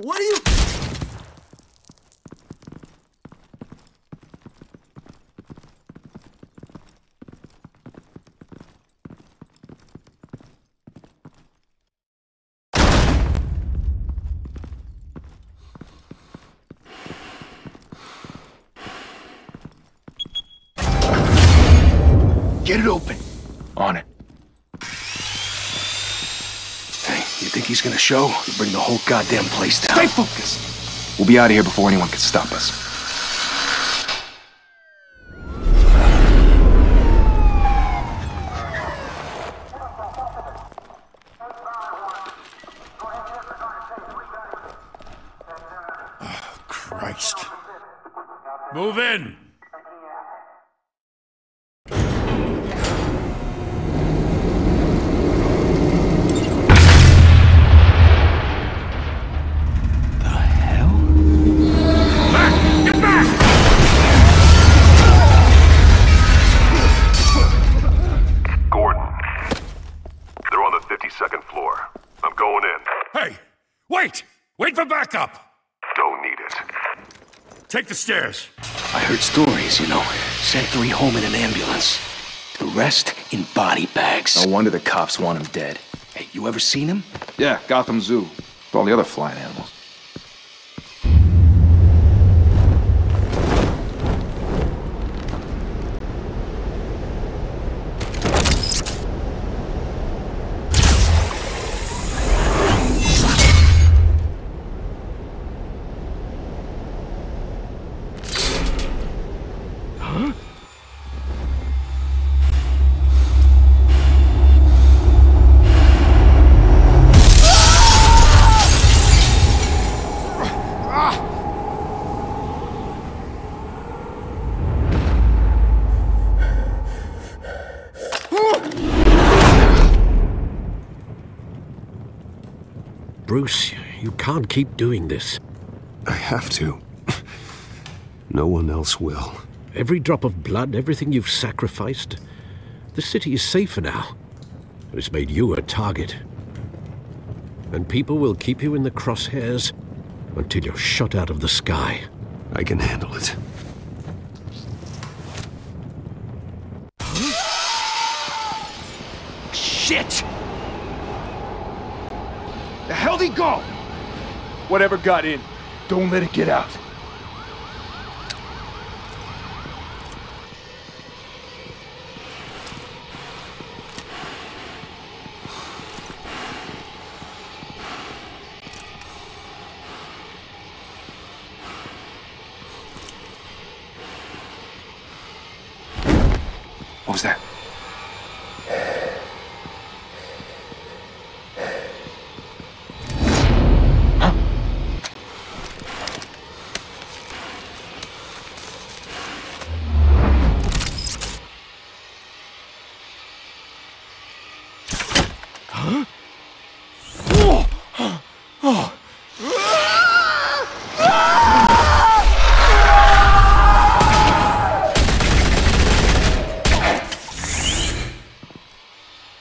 What are you... Get it open. On it. Hey, you think he's gonna show? He'll bring the whole goddamn place down. Stay focused! We'll be out of here before anyone can stop us. Oh, Christ. Move in! Wait for backup! Don't need it. Take the stairs. I heard stories, you know. Sent 3 home in an ambulance. The rest in body bags. No wonder the cops want him dead. Hey, you ever seen him? Yeah, Gotham Zoo. With all the other flying animals. Bruce, you can't keep doing this. I have to. No one else will. Every drop of blood, everything you've sacrificed. The city is safer now. It's made you a target. And people will keep you in the crosshairs until you're shot out of the sky. I can handle it. Shit! The hell'd he go? Whatever got in, Don't let it get out. what was that?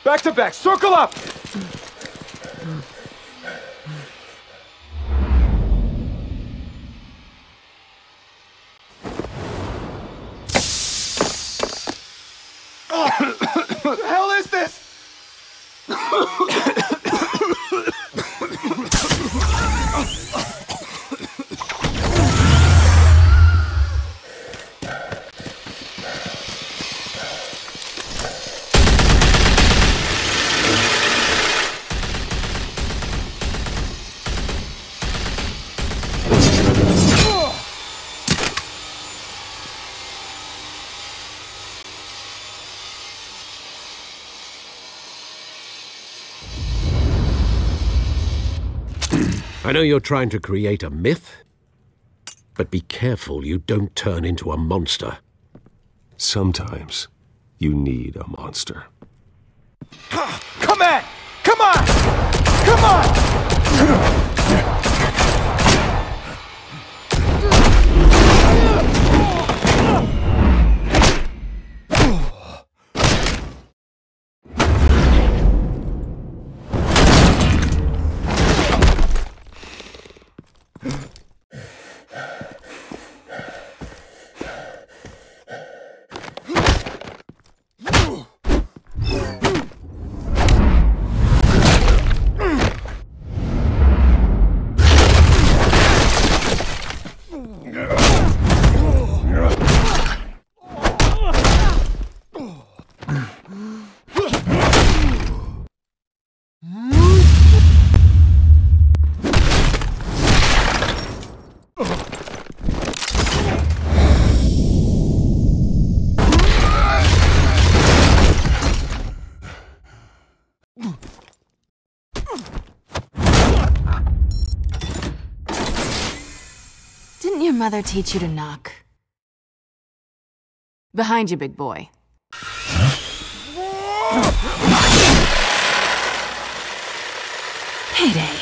Back to back, circle up! What the hell is this? I know you're trying to create a myth, but be careful you don't turn into a monster. Sometimes you need a monster. Come on! Come on! Come on! mother teach you to knock? Behind you, big boy. Payday.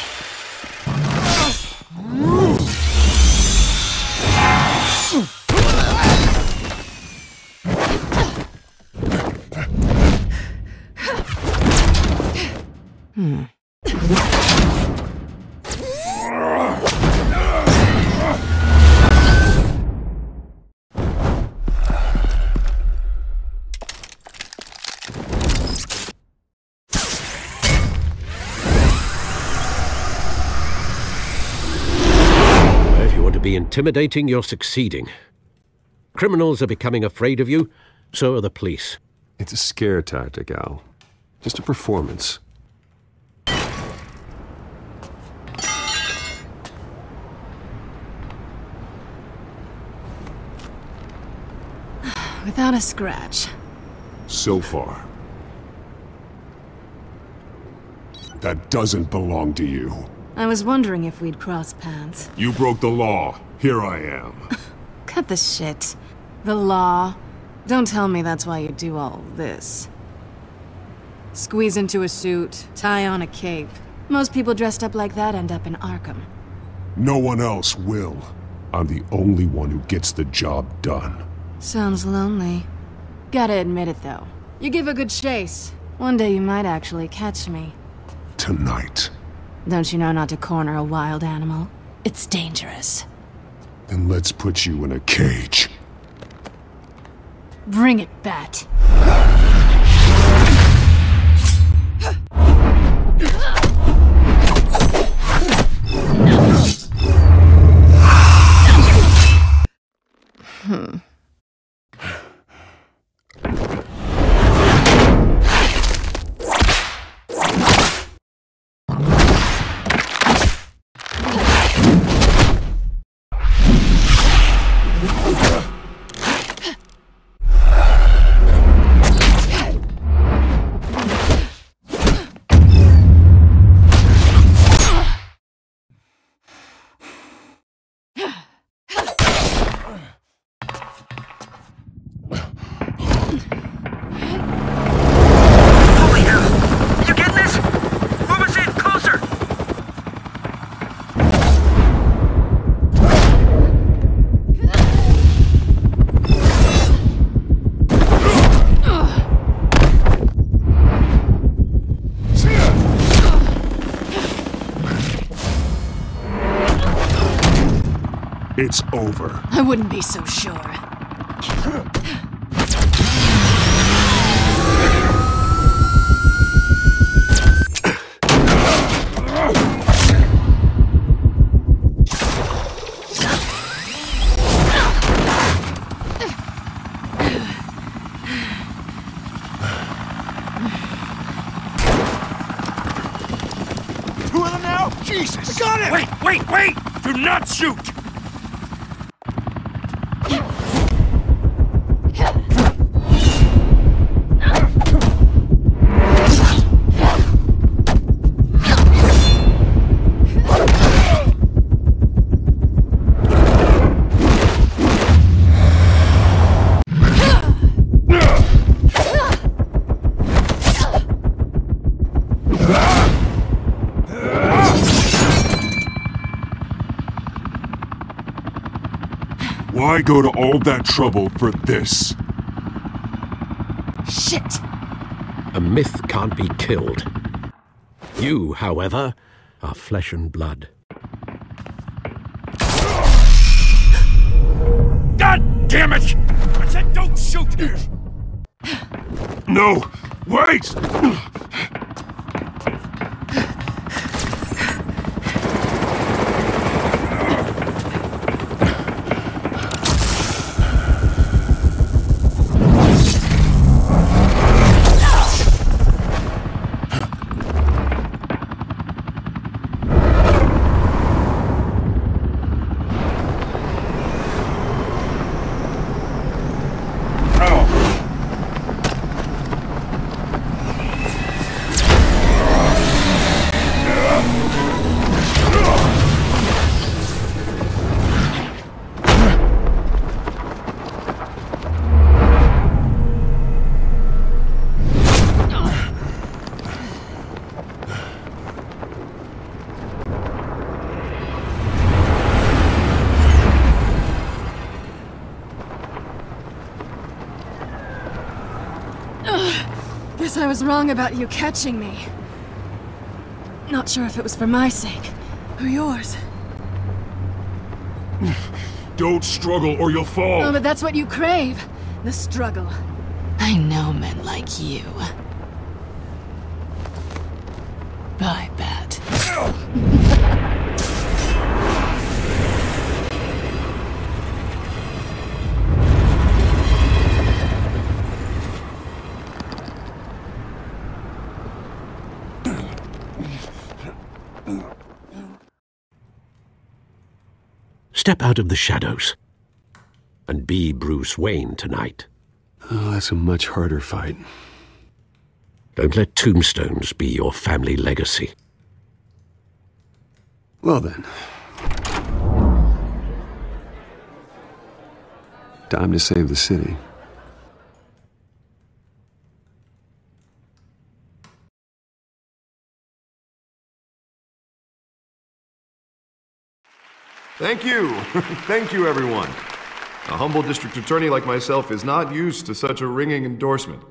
If you want to be intimidating, you're succeeding. Criminals are becoming afraid of you, so are the police. It's a scare tactic, Al. Just a performance. Without a scratch. So far. That doesn't belong to you. I was wondering if we'd cross paths. You broke the law. Here I am. Cut the shit. The law. Don't tell me that's why you do all this. Squeeze into a suit, tie on a cape. Most people dressed up like that end up in Arkham. No one else will. I'm the only one who gets the job done. Sounds lonely. Gotta admit it, though. You give a good chase. One day you might actually catch me. Tonight. Don't you know not to corner a wild animal? It's dangerous. Then let's put you in a cage. Bring it, Bat. It's over. I wouldn't be so sure. Two of them now? Jesus! I got him! Wait! Do not shoot! Why go to all that trouble for this? Shit! A myth can't be killed. You, however, are flesh and blood. God damn it! I said don't shoot! No! Wait! Guess I was wrong about you catching me. Not sure if it was for my sake, or yours. Don't struggle or you'll fall! Oh, but that's what you crave. The struggle. I know men like you. I bet. Step out of the shadows and be Bruce Wayne tonight. Oh, that's a much harder fight. Don't let tombstones be your family legacy. Well then. Time to save the city. Thank you. Thank you, everyone. A humble district attorney like myself is not used to such a ringing endorsement.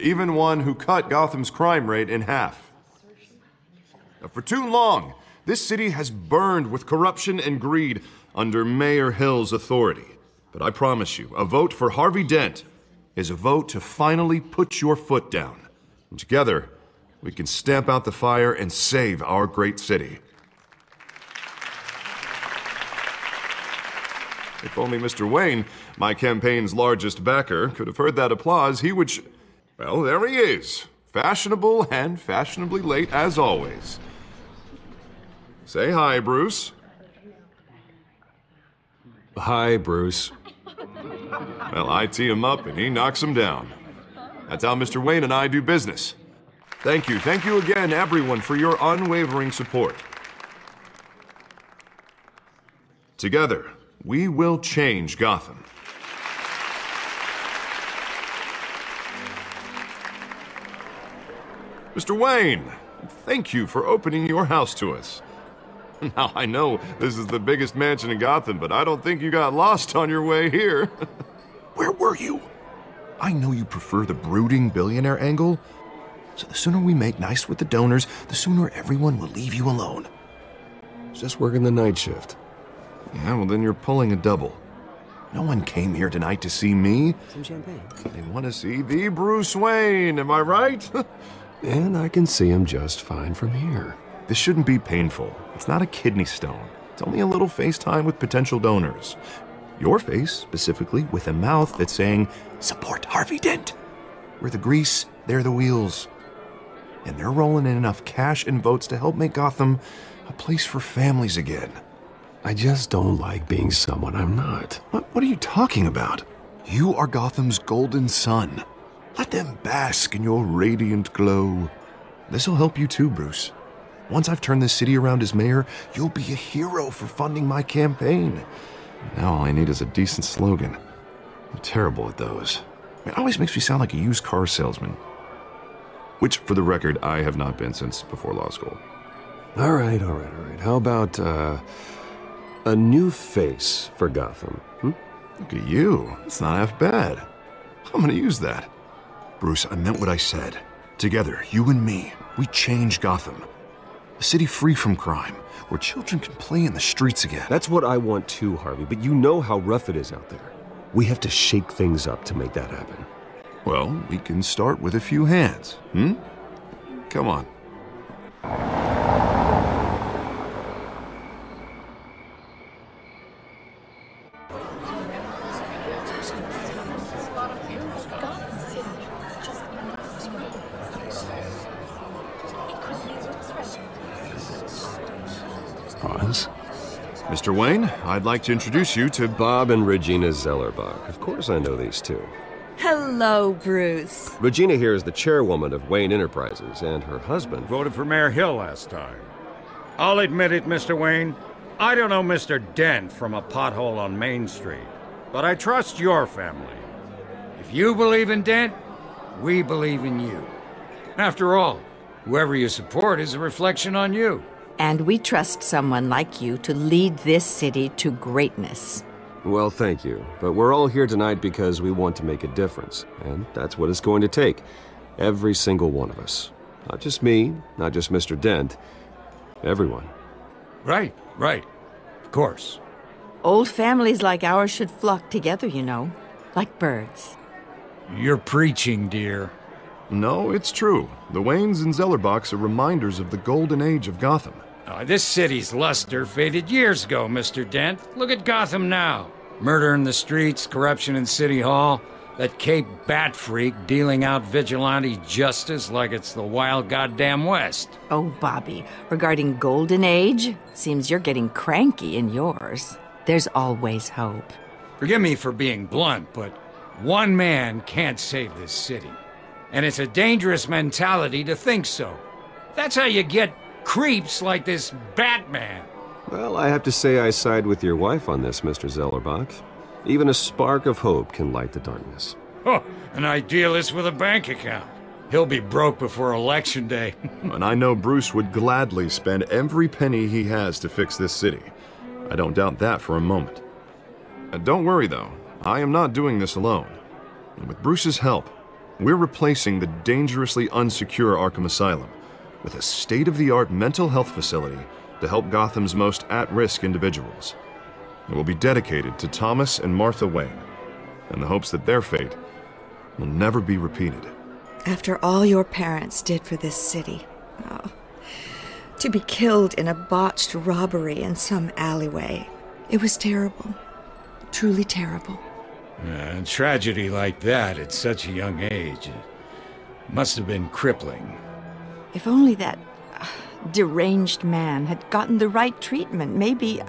Even one who cut Gotham's crime rate in half. For too long, this city has burned with corruption and greed under Mayor Hill's authority. But I promise you, a vote for Harvey Dent is a vote to finally put your foot down. And together, we can stamp out the fire and save our great city. If only Mr. Wayne, my campaign's largest backer, could have heard that applause, he would well, there he is. Fashionable and fashionably late as always. Say hi, Bruce. Hi, Bruce. Well, I tee him up and he knocks him down. That's how Mr. Wayne and I do business. Thank you again, everyone, for your unwavering support. Together, we will change Gotham. Mr. Wayne, thank you for opening your house to us. Now, I know this is the biggest mansion in Gotham, but I don't think you got lost on your way here. Where were you? I know you prefer the brooding billionaire angle, so the sooner we make nice with the donors, the sooner everyone will leave you alone. Just working the night shift. Yeah, well then you're pulling a double. No one came here tonight to see me. Some champagne. They want to see the Bruce Wayne, am I right? And I can see him just fine from here. This shouldn't be painful. It's not a kidney stone. It's only a little FaceTime with potential donors. Your face, specifically, with a mouth that's saying, support Harvey Dent. We're the grease, they're the wheels. And they're rolling in enough cash and votes to help make Gotham a place for families again. I just don't like being someone I'm not. What are you talking about? You are Gotham's golden sun. Let them bask in your radiant glow. This'll help you too, Bruce. Once I've turned this city around as mayor, you'll be a hero for funding my campaign. Now all I need is a decent slogan. I'm terrible at those. It always makes me sound like a used car salesman. Which, for the record, I have not been since before law school. All right. How about, a new face for Gotham, Look at you. It's not half bad. I'm gonna use that. Bruce, I meant what I said. Together, you and me, we change Gotham. A city free from crime, where children can play in the streets again. That's what I want too, Harvey, but you know how rough it is out there. We have to shake things up to make that happen. Well, we can start with a few hands, Come on. Pause. Mr. Wayne, I'd like to introduce you to Bob and Regina Zellerbach. Of course I know these two. Hello, Bruce. Regina here is the chairwoman of Wayne Enterprises, and her husband Voted for Mayor Hill last time. I'll admit it, Mr. Wayne. I don't know Mr. Dent from a pothole on Main Street, but I trust your family. If you believe in Dent, we believe in you. After all, whoever you support is a reflection on you. And we trust someone like you to lead this city to greatness. Well, thank you. But we're all here tonight because we want to make a difference. And that's what it's going to take. Every single one of us. Not just me, not just Mr. Dent. Everyone. Right. Of course. Old families like ours should flock together, you know, like birds. You're preaching, dear. No, it's true. The Waynes and Zellerbachs are reminders of the golden age of Gotham. This city's luster faded years ago, Mr. Dent. Look at Gotham now. Murder in the streets, corruption in City Hall, that Cape Bat freak dealing out vigilante justice like it's the wild goddamn West. Oh, Bobby, regarding Golden Age, seems you're getting cranky in yours. There's always hope. Forgive me for being blunt, but one man can't save this city. And it's a dangerous mentality to think so. That's how you get creeps like this Batman. Well, I have to say I side with your wife on this, Mr. Zellerbach. Even a spark of hope can light the darkness. Oh, an idealist with a bank account. He'll be broke before Election Day. And I know Bruce would gladly spend every penny he has to fix this city. I don't doubt that for a moment. Don't worry, though. I am not doing this alone. And with Bruce's help, we're replacing the dangerously unsecure Arkham Asylum with a state-of-the-art mental health facility to help Gotham's most at-risk individuals. It will be dedicated to Thomas and Martha Wayne, in the hopes that their fate will never be repeated. After all your parents did for this city, to be killed in a botched robbery in some alleyway, it was terrible. Truly terrible. A tragedy like that at such a young age must have been crippling. If only that deranged man had gotten the right treatment, maybe...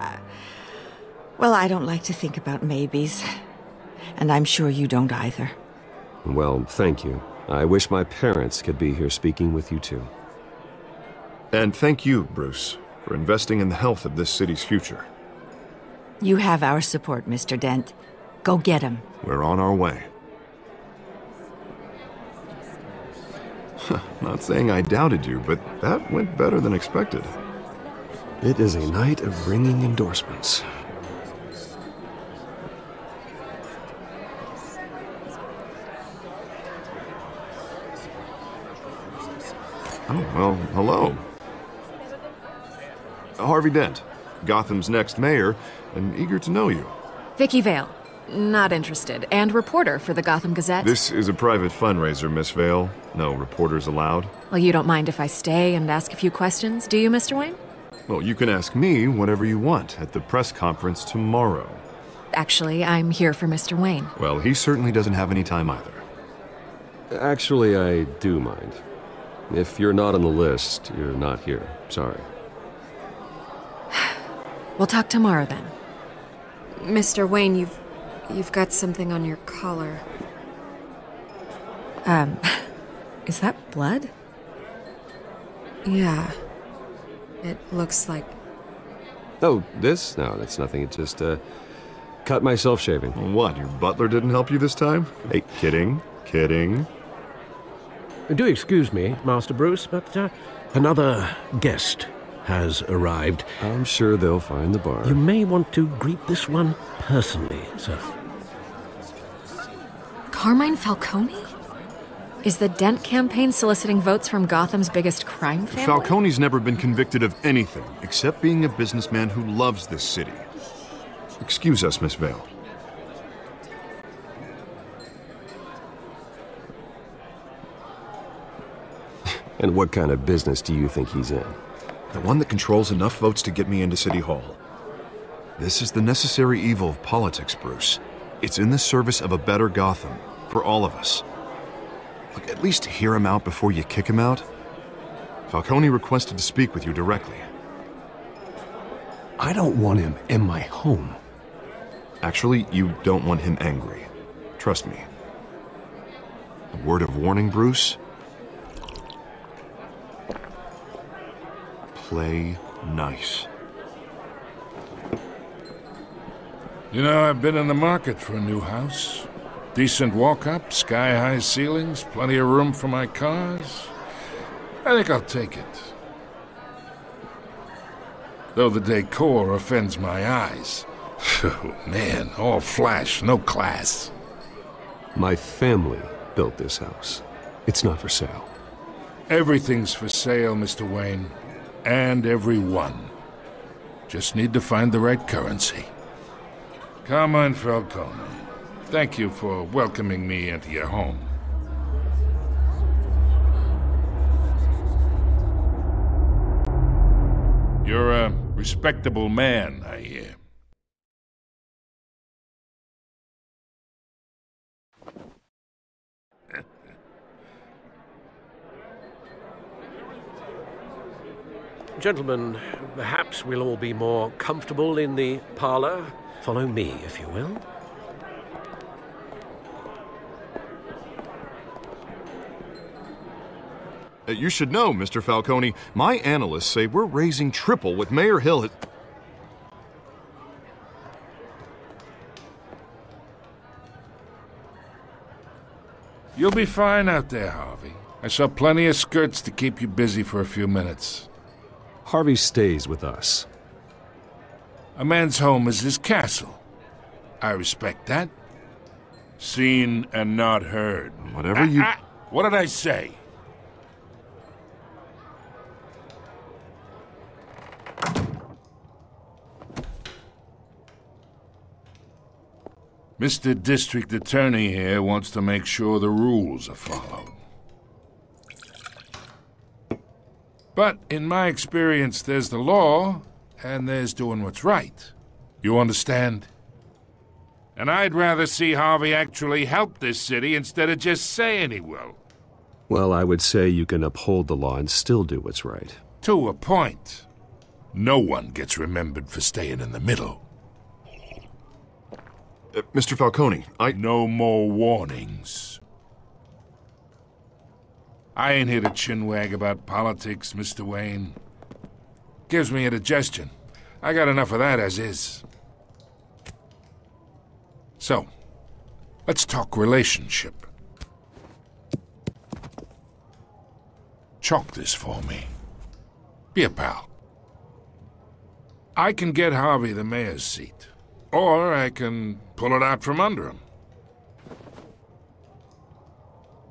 Well, I don't like to think about maybes. And I'm sure you don't either. Well, thank you. I wish my parents could be here speaking with you too. And thank you, Bruce, for investing in the health of this city's future. You have our support, Mr. Dent. Go get him. We're on our way. Not saying I doubted you, but that went better than expected. It is a night of ringing endorsements. Oh, well, hello. Harvey Dent, Gotham's next mayor, and eager to know you. Vicky Vale. Not interested. And reporter for the Gotham Gazette. This is a private fundraiser, Miss Vale. No reporters allowed. Well, you don't mind if I stay and ask a few questions, do you, Mr. Wayne? Well, you can ask me whatever you want at the press conference tomorrow. Actually, I'm here for Mr. Wayne. Well, he certainly doesn't have any time either. Actually, I do mind. If you're not on the list, you're not here. Sorry. We'll talk tomorrow then. Mr. Wayne, you've got something on your collar. Is that blood? Yeah. It looks like... Oh, this? No, that's nothing. It just, cut myself shaving. What, your butler didn't help you this time? Hey, kidding. Do excuse me, Master Bruce, but another guest has arrived. I'm sure they'll find the bar. You may want to greet this one personally, sir. Carmine Falcone? Is the Dent campaign soliciting votes from Gotham's biggest crime family? Falcone's never been convicted of anything except being a businessman who loves this city. Excuse us, Miss Vale. And what kind of business do you think he's in? The one that controls enough votes to get me into City Hall. This is the necessary evil of politics, Bruce. It's in the service of a better Gotham, for all of us. Look, at least hear him out before you kick him out. Falcone requested to speak with you directly. I don't want him in my home. Actually, you don't want him angry. Trust me. A word of warning, Bruce? Play nice. You know, I've been in the market for a new house. Decent walk-up, sky-high ceilings, plenty of room for my cars. I think I'll take it. Though the decor offends my eyes. Oh, man, all flash, no class. My family built this house. It's not for sale. Everything's for sale, Mr. Wayne. And everyone. Just need to find the right currency. Carmine Falcone, thank you for welcoming me into your home. You're a respectable man, I hear. Gentlemen, perhaps we'll all be more comfortable in the parlor. Follow me, if you will. You should know, Mr. Falcone, my analysts say we're raising triple what Mayor Hill has... You'll be fine out there, Harvey. I saw plenty of skirts to keep you busy for a few minutes. Harvey stays with us. A man's home is his castle. I respect that. Seen and not heard. Whatever you... What did I say? Mr. District Attorney here wants to make sure the rules are followed. But in my experience, there's the law, and there's doing what's right. You understand? And I'd rather see Harvey actually help this city instead of just saying he will. Well, I would say you can uphold the law and still do what's right. To a point. No one gets remembered for staying in the middle. Mr. Falcone, No more warnings. I ain't here to chinwag about politics, Mr. Wayne. Gives me indigestion. I got enough of that as is. So, let's talk relationship. Chalk this for me. Be a pal. I can get Harvey the mayor's seat, or I can pull it out from under him.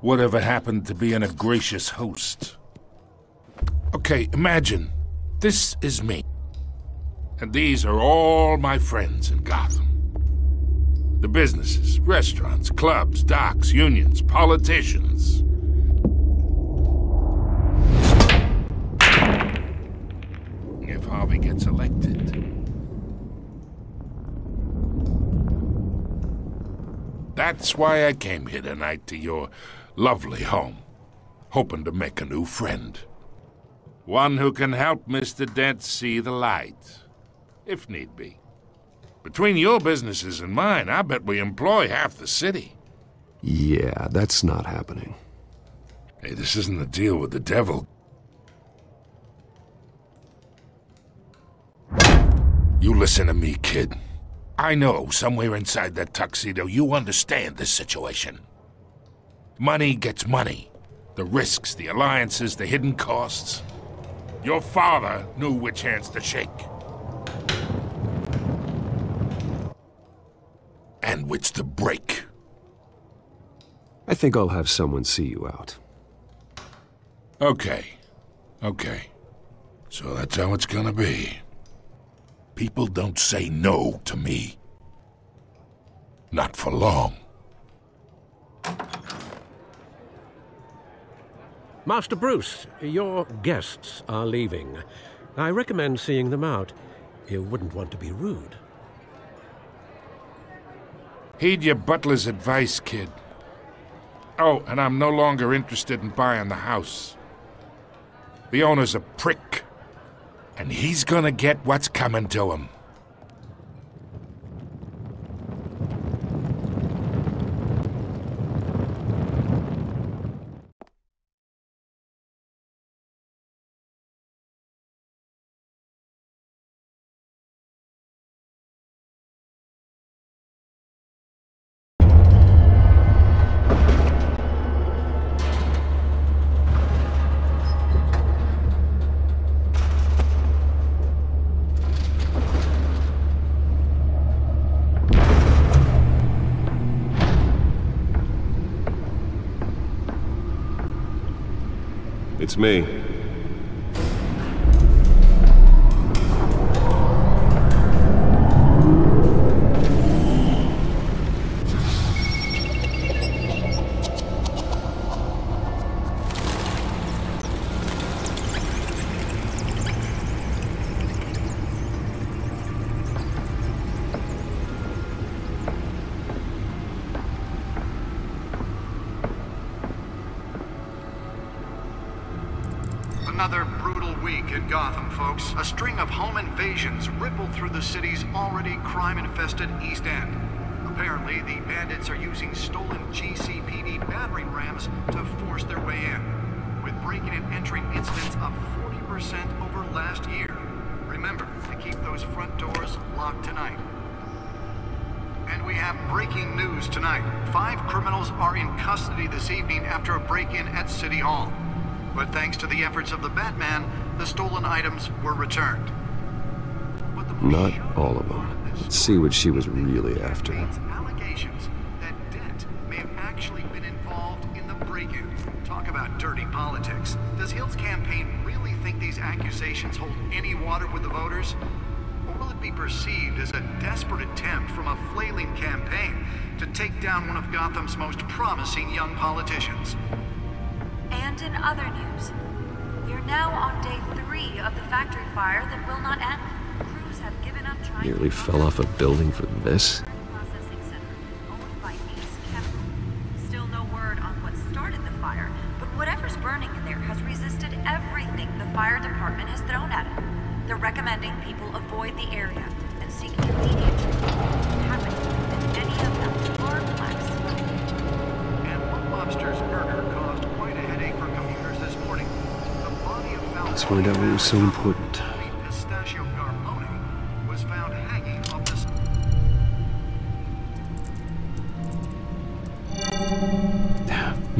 Whatever happened to being a gracious host? Okay, imagine, this is me. And these are all my friends in Gotham. The businesses, restaurants, clubs, docks, unions, politicians. If Harvey gets elected. That's why I came here tonight to your lovely home, hoping to make a new friend. One who can help Mr. Dent see the light, if need be. Between your businesses and mine, I bet we employ half the city. Yeah, that's not happening. Hey, this isn't a deal with the devil. You listen to me, kid. I know somewhere inside that tuxedo you understand this situation. Money gets money. The risks, the alliances, the hidden costs. Your father knew which hands to shake. And which to break. I think I'll have someone see you out. Okay. So that's how it's gonna be. People don't say no to me. Not for long. Master Bruce, your guests are leaving. I recommend seeing them out. You wouldn't want to be rude. Heed your butler's advice, kid. Oh, and I'm no longer interested in buying the house. The owner's a prick. And he's gonna get what's coming to him. It's me. Another brutal week in Gotham, folks. A string of home invasions rippled through the city's already crime-infested East End. Apparently, the bandits are using stolen GCPD battering rams to force their way in, with breaking and entering incidents up 40% over last year. Remember to keep those front doors locked tonight. And we have breaking news tonight. 5 criminals are in custody this evening after a break-in at City Hall. But thanks to the efforts of the Batman, the stolen items were returned. Not all of them. Let's see what she was really after. Allegations that Dent may have actually been involved in the break-in. Talk about dirty politics. Does Hill's campaign really think these accusations hold any water with the voters? Or will it be perceived as a desperate attempt from a flailing campaign to take down one of Gotham's most promising young politicians? And in other news, we're now on day 3 of the factory fire that will not end. Crews have given up trying Nearly fell off a building for this? processing center owned by Ace Chemical. Still no word on what started the fire, but whatever's burning in there has resisted everything the fire department has thrown at it. They're recommending people avoid the area and seek immediate treatment happening in any of them are flags. And one lobster's murder caused quite a headache for commuters this morning. The body of Falcone, Let's find out what was so important. Pistachio Garmone, was found hanging off the...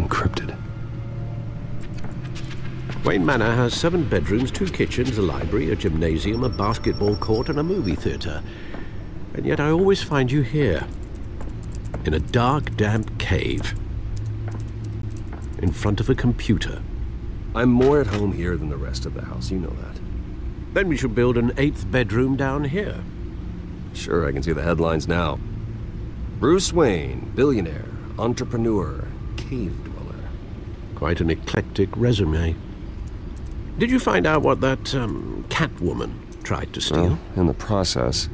Encrypted. Wayne Manor has 7 bedrooms, 2 kitchens, a library, a gymnasium, a basketball court, and a movie theater. And yet I always find you here, in a dark, damp cave, in front of a computer. I'm more at home here than the rest of the house, you know that. Then we should build an 8th bedroom down here. Sure, I can see the headlines now. Bruce Wayne, billionaire, entrepreneur, cave dweller. Quite an eclectic resume. Did you find out what that, Catwoman tried to steal? Well, in the process.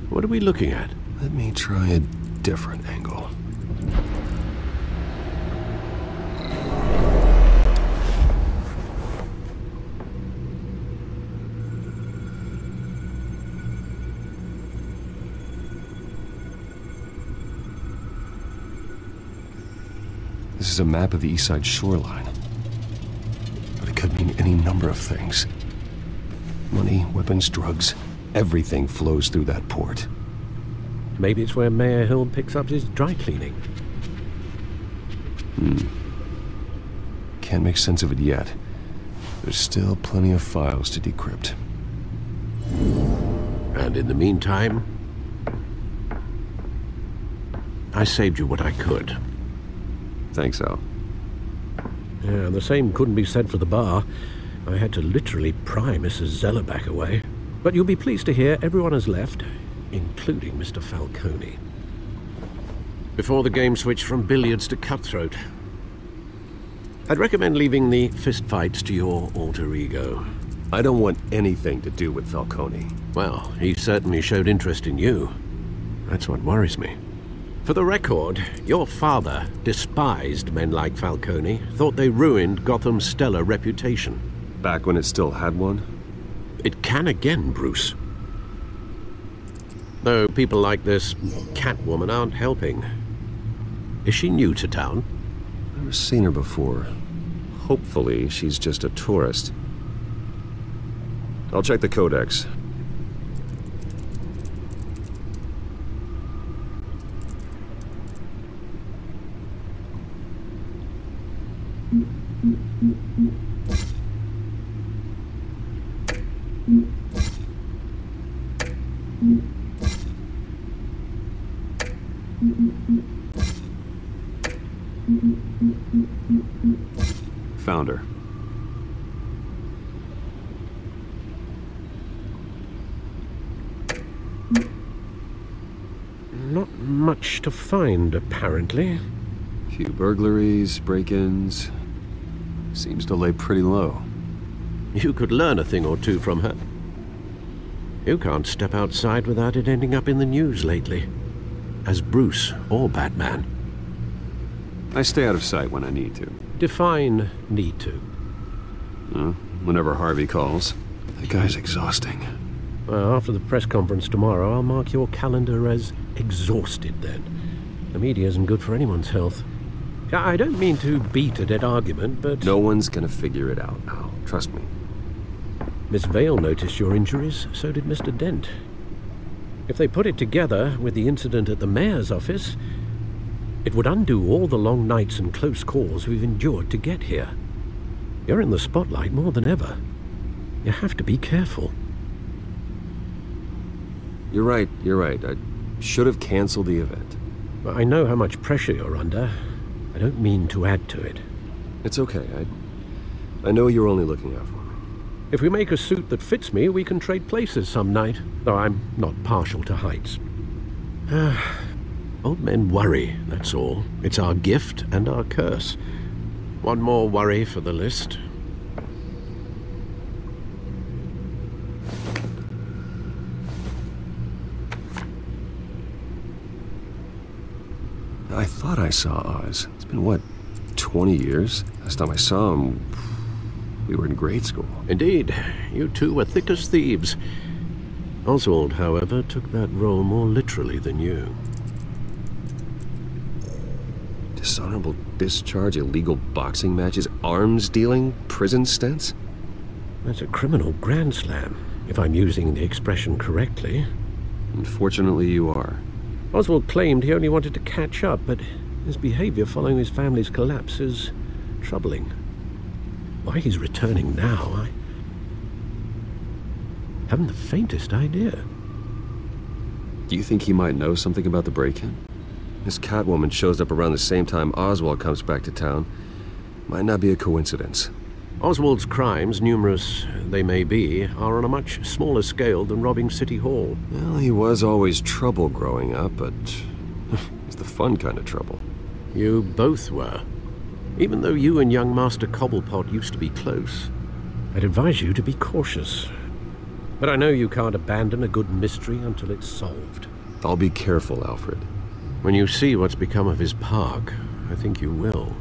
What are we looking at? Let me try a different angle. This is a map of the East Side shoreline. But it could mean any number of things. Money, weapons, drugs, everything flows through that port. Maybe it's where Mayor Hill picks up his dry cleaning. Can't make sense of it yet. There's still plenty of files to decrypt. And in the meantime, I saved you what I could. Thanks, Al. Yeah, the same couldn't be said for the bar. I had to literally pry Mrs. Zellerbach away. But you'll be pleased to hear everyone has left, including Mr. Falcone. Before the game switched from billiards to cutthroat. I'd recommend leaving the fistfights to your alter ego. I don't want anything to do with Falcone. Well, he certainly showed interest in you. That's what worries me. For the record, your father despised men like Falcone, thought they ruined Gotham's stellar reputation. Back when it still had one? It can again, Bruce. Though people like this Catwoman aren't helping. Is she new to town? Never seen her before. Hopefully, she's just a tourist. I'll check the codex. found her. Not much to find, apparently. Few burglaries, break-ins. Seems to lay pretty low. You could learn a thing or two from her. You can't step outside without it ending up in the news lately. As Bruce or Batman. I stay out of sight when I need to. Define need to. Whenever Harvey calls. That guy's exhausting. Well, after the press conference tomorrow, I'll mark your calendar as exhausted then. The media isn't good for anyone's health. I don't mean to beat a dead argument, but... No one's gonna figure it out, Al. Trust me. Miss Vale noticed your injuries, so did Mr. Dent. If they put it together with the incident at the mayor's office, it would undo all the long nights and close calls we've endured to get here. You're in the spotlight more than ever. You have to be careful. You're right. I should have canceled the event. I know how much pressure you're under. I don't mean to add to it. It's okay. I know you're only looking out for me. If we make a suit that fits me, we can trade places some night, though I'm not partial to heights. Old men worry, that's all. It's our gift and our curse. One more worry for the list. I thought I saw Oz. It's been, what, 20 years? Last time I saw him, we were in grade school. Indeed. You two were thick as thieves. Oswald, however, took that role more literally than you. Dishonorable discharge, illegal boxing matches, arms dealing, prison stints? That's a criminal grand slam, if I'm using the expression correctly. Unfortunately, you are. Oswald claimed he only wanted to catch up, but his behavior following his family's collapse is troubling. Why he's returning now, I haven't the faintest idea. Do you think he might know something about the break-in? This Catwoman shows up around the same time Oswald comes back to town. Might not be a coincidence. Oswald's crimes, numerous they may be, are on a much smaller scale than robbing City Hall. Well, he was always trouble growing up, but it's the fun kind of trouble. You both were. Even though you and young Master Cobblepot used to be close, I'd advise you to be cautious. But I know you can't abandon a good mystery until it's solved. I'll be careful, Alfred. When you see what's become of his park, I think you will.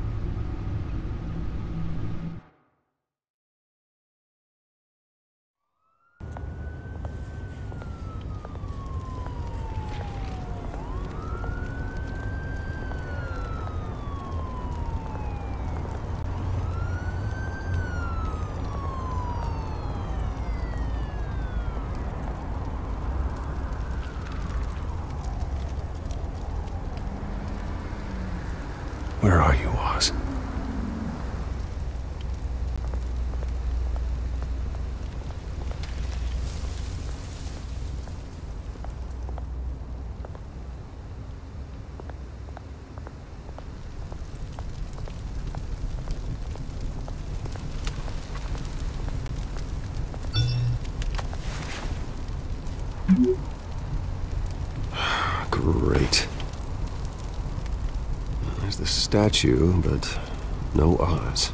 Where are you, Oz? Great. There's the statue, but no Oz.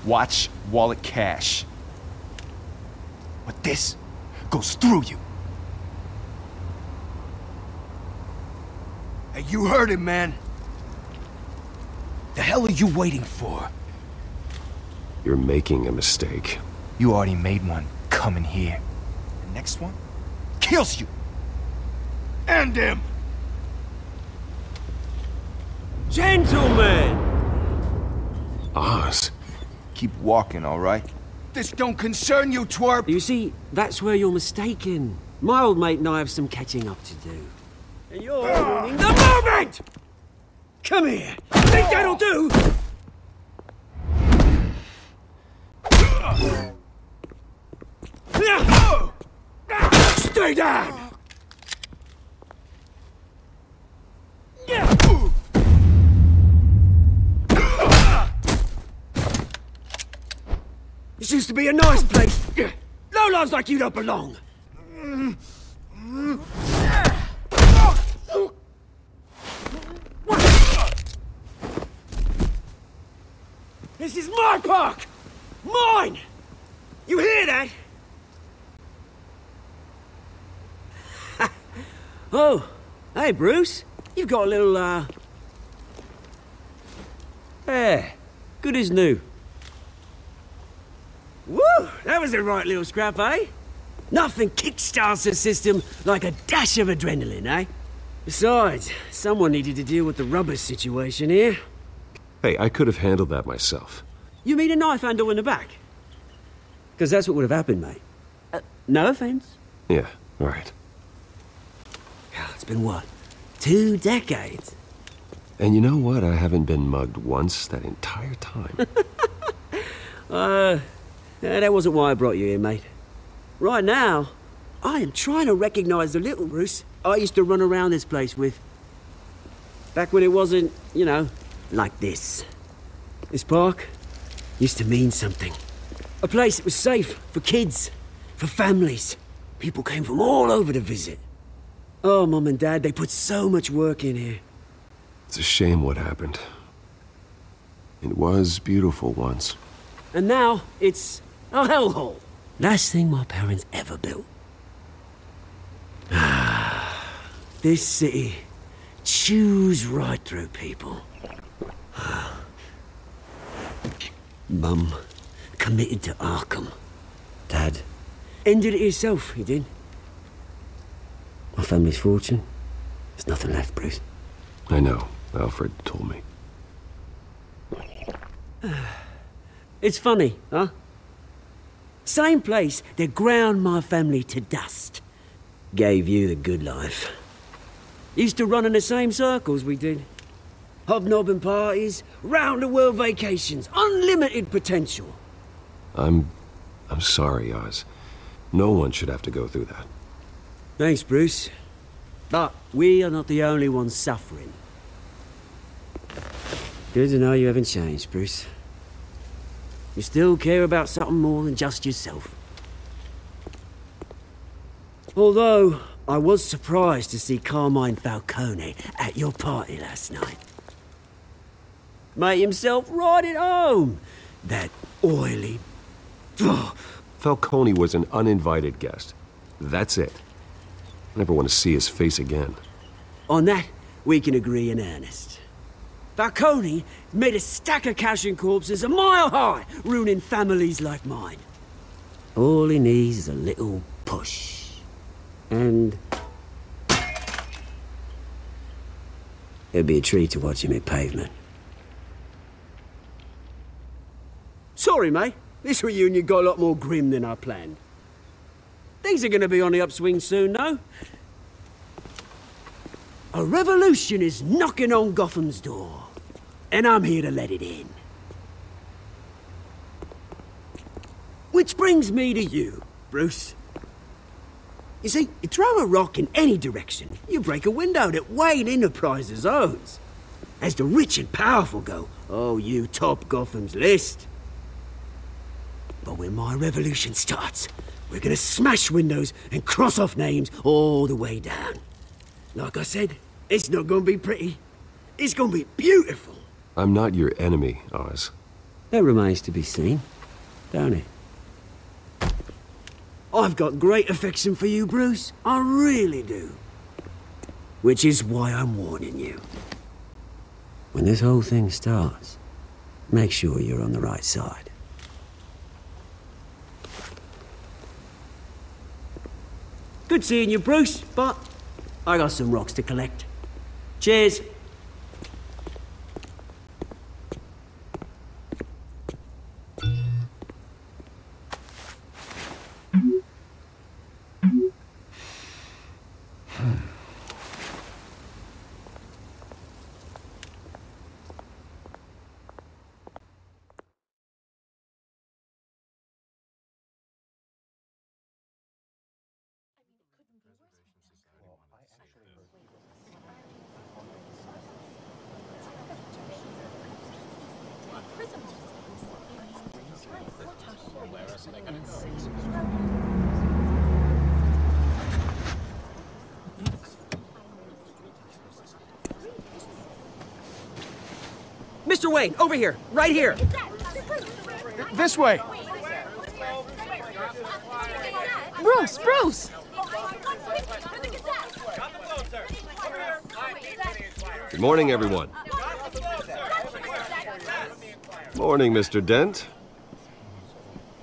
Watch wallet cash. But this goes through you. Hey, you heard it, man. The hell are you waiting for? You're making a mistake. You already made one coming here. The next one kills you. End him! Gentlemen! Oz. Keep walking, all right? This don't concern you, twerp! You see, that's where you're mistaken. My old mate and I have some catching up to do. And you're ruining the moment! Come here! Think that'll do? Stay down! This used to be a nice place. Lowlifes like you don't belong. This is my park! Mine! You hear that? Oh, hey Bruce. You've got a little, Yeah, good as new. Woo! That was a right little scrap, eh? Nothing kickstarts the system like a dash of adrenaline, eh? Besides, someone needed to deal with the rubber situation here. Hey, I could have handled that myself. You mean a knife handle in the back? Because that's what would have happened, mate. No offense. Yeah, right. It's been what? 2 decades? And you know what? I haven't been mugged once that entire time. That wasn't why I brought you here, mate. Right now, I am trying to recognize the little Bruce I used to run around this place with. Back when it wasn't, you know, like this. This park used to mean something. A place that was safe for kids, for families. People came from all over to visit. Oh, Mum and Dad, they put so much work in here. It's a shame what happened. It was beautiful once. And now, it's a hellhole. Last thing my parents ever built. This city chews right through people. Mum committed to Arkham. Dad ended it himself, he did. My family's fortune, there's nothing left, Bruce. I know. Alfred told me. It's funny, huh? Same place that ground my family to dust. Gave you the good life. Used to run in the same circles we did. Hobnobbing parties, round-the-world vacations, unlimited potential. I'm sorry, Oz. No one should have to go through that. Thanks, Bruce. But we are not the only ones suffering. Good to know you haven't changed, Bruce. You still care about something more than just yourself. Although, I was surprised to see Carmine Falcone at your party last night. Made himself right at home. That oily... Falcone was an uninvited guest. That's it. I never want to see his face again. On that, we can agree in earnest. Falcone made a stack of cash and corpses a mile high, ruining families like mine. All he needs is a little push. And... it'd be a treat to watch him hit pavement. Sorry, mate. This reunion got a lot more grim than I planned. Things are gonna be on the upswing soon, though. A revolution is knocking on Gotham's door. And I'm here to let it in. Which brings me to you, Bruce. You see, you throw a rock in any direction, you break a window that Wayne Enterprises owns. As the rich and powerful go, oh, you top Gotham's list. But when my revolution starts, we're gonna smash windows and cross off names all the way down. Like I said, it's not gonna be pretty. It's gonna be beautiful. I'm not your enemy, Oz. That remains to be seen, don't it? I've got great affection for you, Bruce. I really do. Which is why I'm warning you. When this whole thing starts, make sure you're on the right side. Good seeing you, Bruce, but I got some rocks to collect. Cheers. Mr. Wayne, over here, right here. This way. Bruce! Good morning, everyone. Morning, Mr. Dent.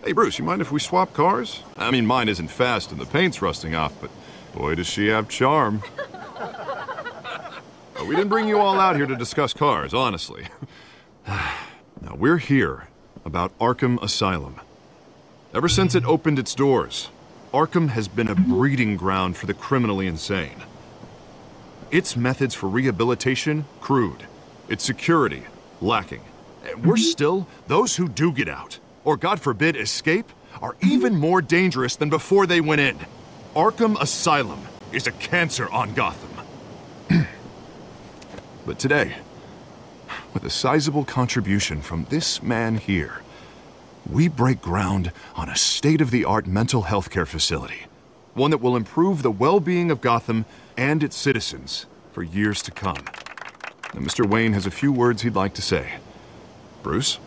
Hey, Bruce, you mind if we swap cars? I mean, mine isn't fast and the paint's rusting off, but boy, does she have charm. We didn't bring you all out here to discuss cars, honestly. Now, we're here about Arkham Asylum. Ever since it opened its doors, Arkham has been a breeding ground for the criminally insane. Its methods for rehabilitation, crude. Its security, lacking. And worse still, those who do get out, or God forbid escape, are even more dangerous than before they went in. Arkham Asylum is a cancer on Gotham. But today, with a sizable contribution from this man here, we break ground on a state-of-the-art mental health care facility. One that will improve the well-being of Gotham and its citizens for years to come. Now, Mr. Wayne has a few words he'd like to say. Bruce?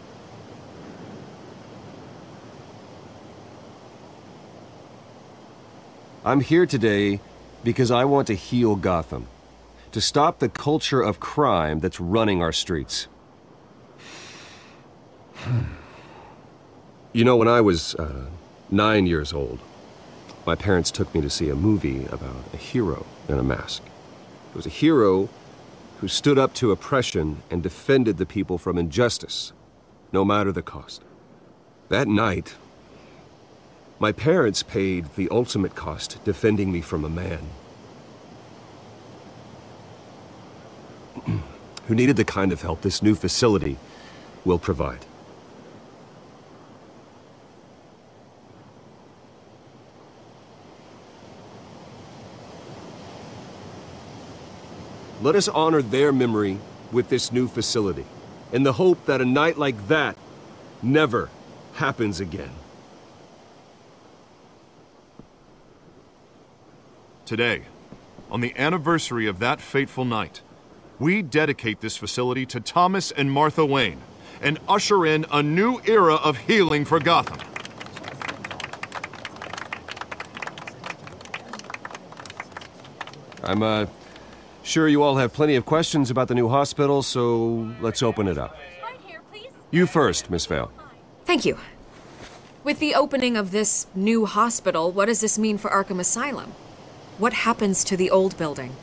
I'm here today because I want to heal Gotham. To stop the culture of crime that's running our streets. You know, when I was 9 years old, my parents took me to see a movie about a hero in a mask. It was a hero who stood up to oppression and defended the people from injustice, no matter the cost. That night, my parents paid the ultimate cost defending me from a man who needed the kind of help this new facility will provide. Let us honor their memory with this new facility, in the hope that a night like that never happens again. Today, on the anniversary of that fateful night, we dedicate this facility to Thomas and Martha Wayne and usher in a new era of healing for Gotham. I'm sure you all have plenty of questions about the new hospital, so let's open it up. You first, Miss Vale. Thank you. With the opening of this new hospital, what does this mean for Arkham Asylum? What happens to the old building?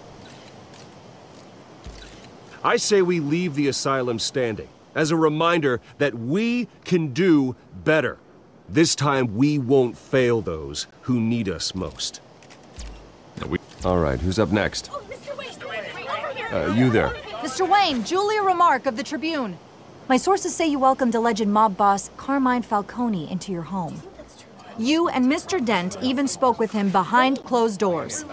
I say we leave the asylum standing, as a reminder that we can do better. This time we won't fail those who need us most. All right, who's up next? You there. Mr. Wayne, Julia Remark of the Tribune. My sources say you welcomed alleged mob boss Carmine Falcone into your home. You and Mr. Dent even spoke with him behind closed doors.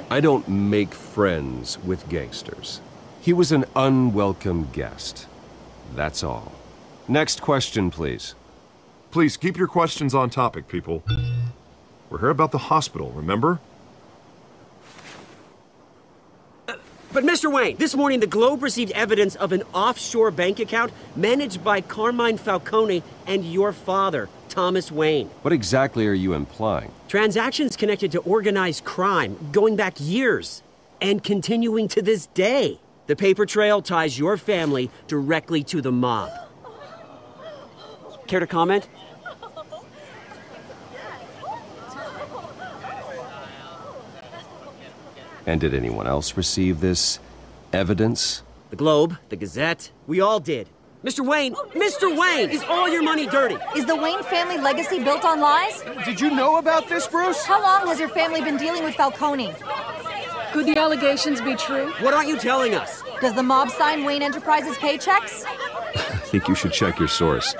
I don't make friends with gangsters. He was an unwelcome guest. That's all. Next question, please. Please, keep your questions on topic, people. We're here about the hospital, remember? But Mr. Wayne, this morning the Globe received evidence of an offshore bank account managed by Carmine Falcone and your father, Thomas Wayne. What exactly are you implying? Transactions connected to organized crime, going back years, and continuing to this day. The paper trail ties your family directly to the mob. Care to comment? And did anyone else receive this evidence? The Globe, the Gazette, we all did. Mr. Wayne, Mr. Wayne, is all your money dirty? Is the Wayne family legacy built on lies? Did you know about this, Bruce? How long has your family been dealing with Falcone? Could the allegations be true? What aren't you telling us? Does the mob sign Wayne Enterprises paychecks? I think you should check your source.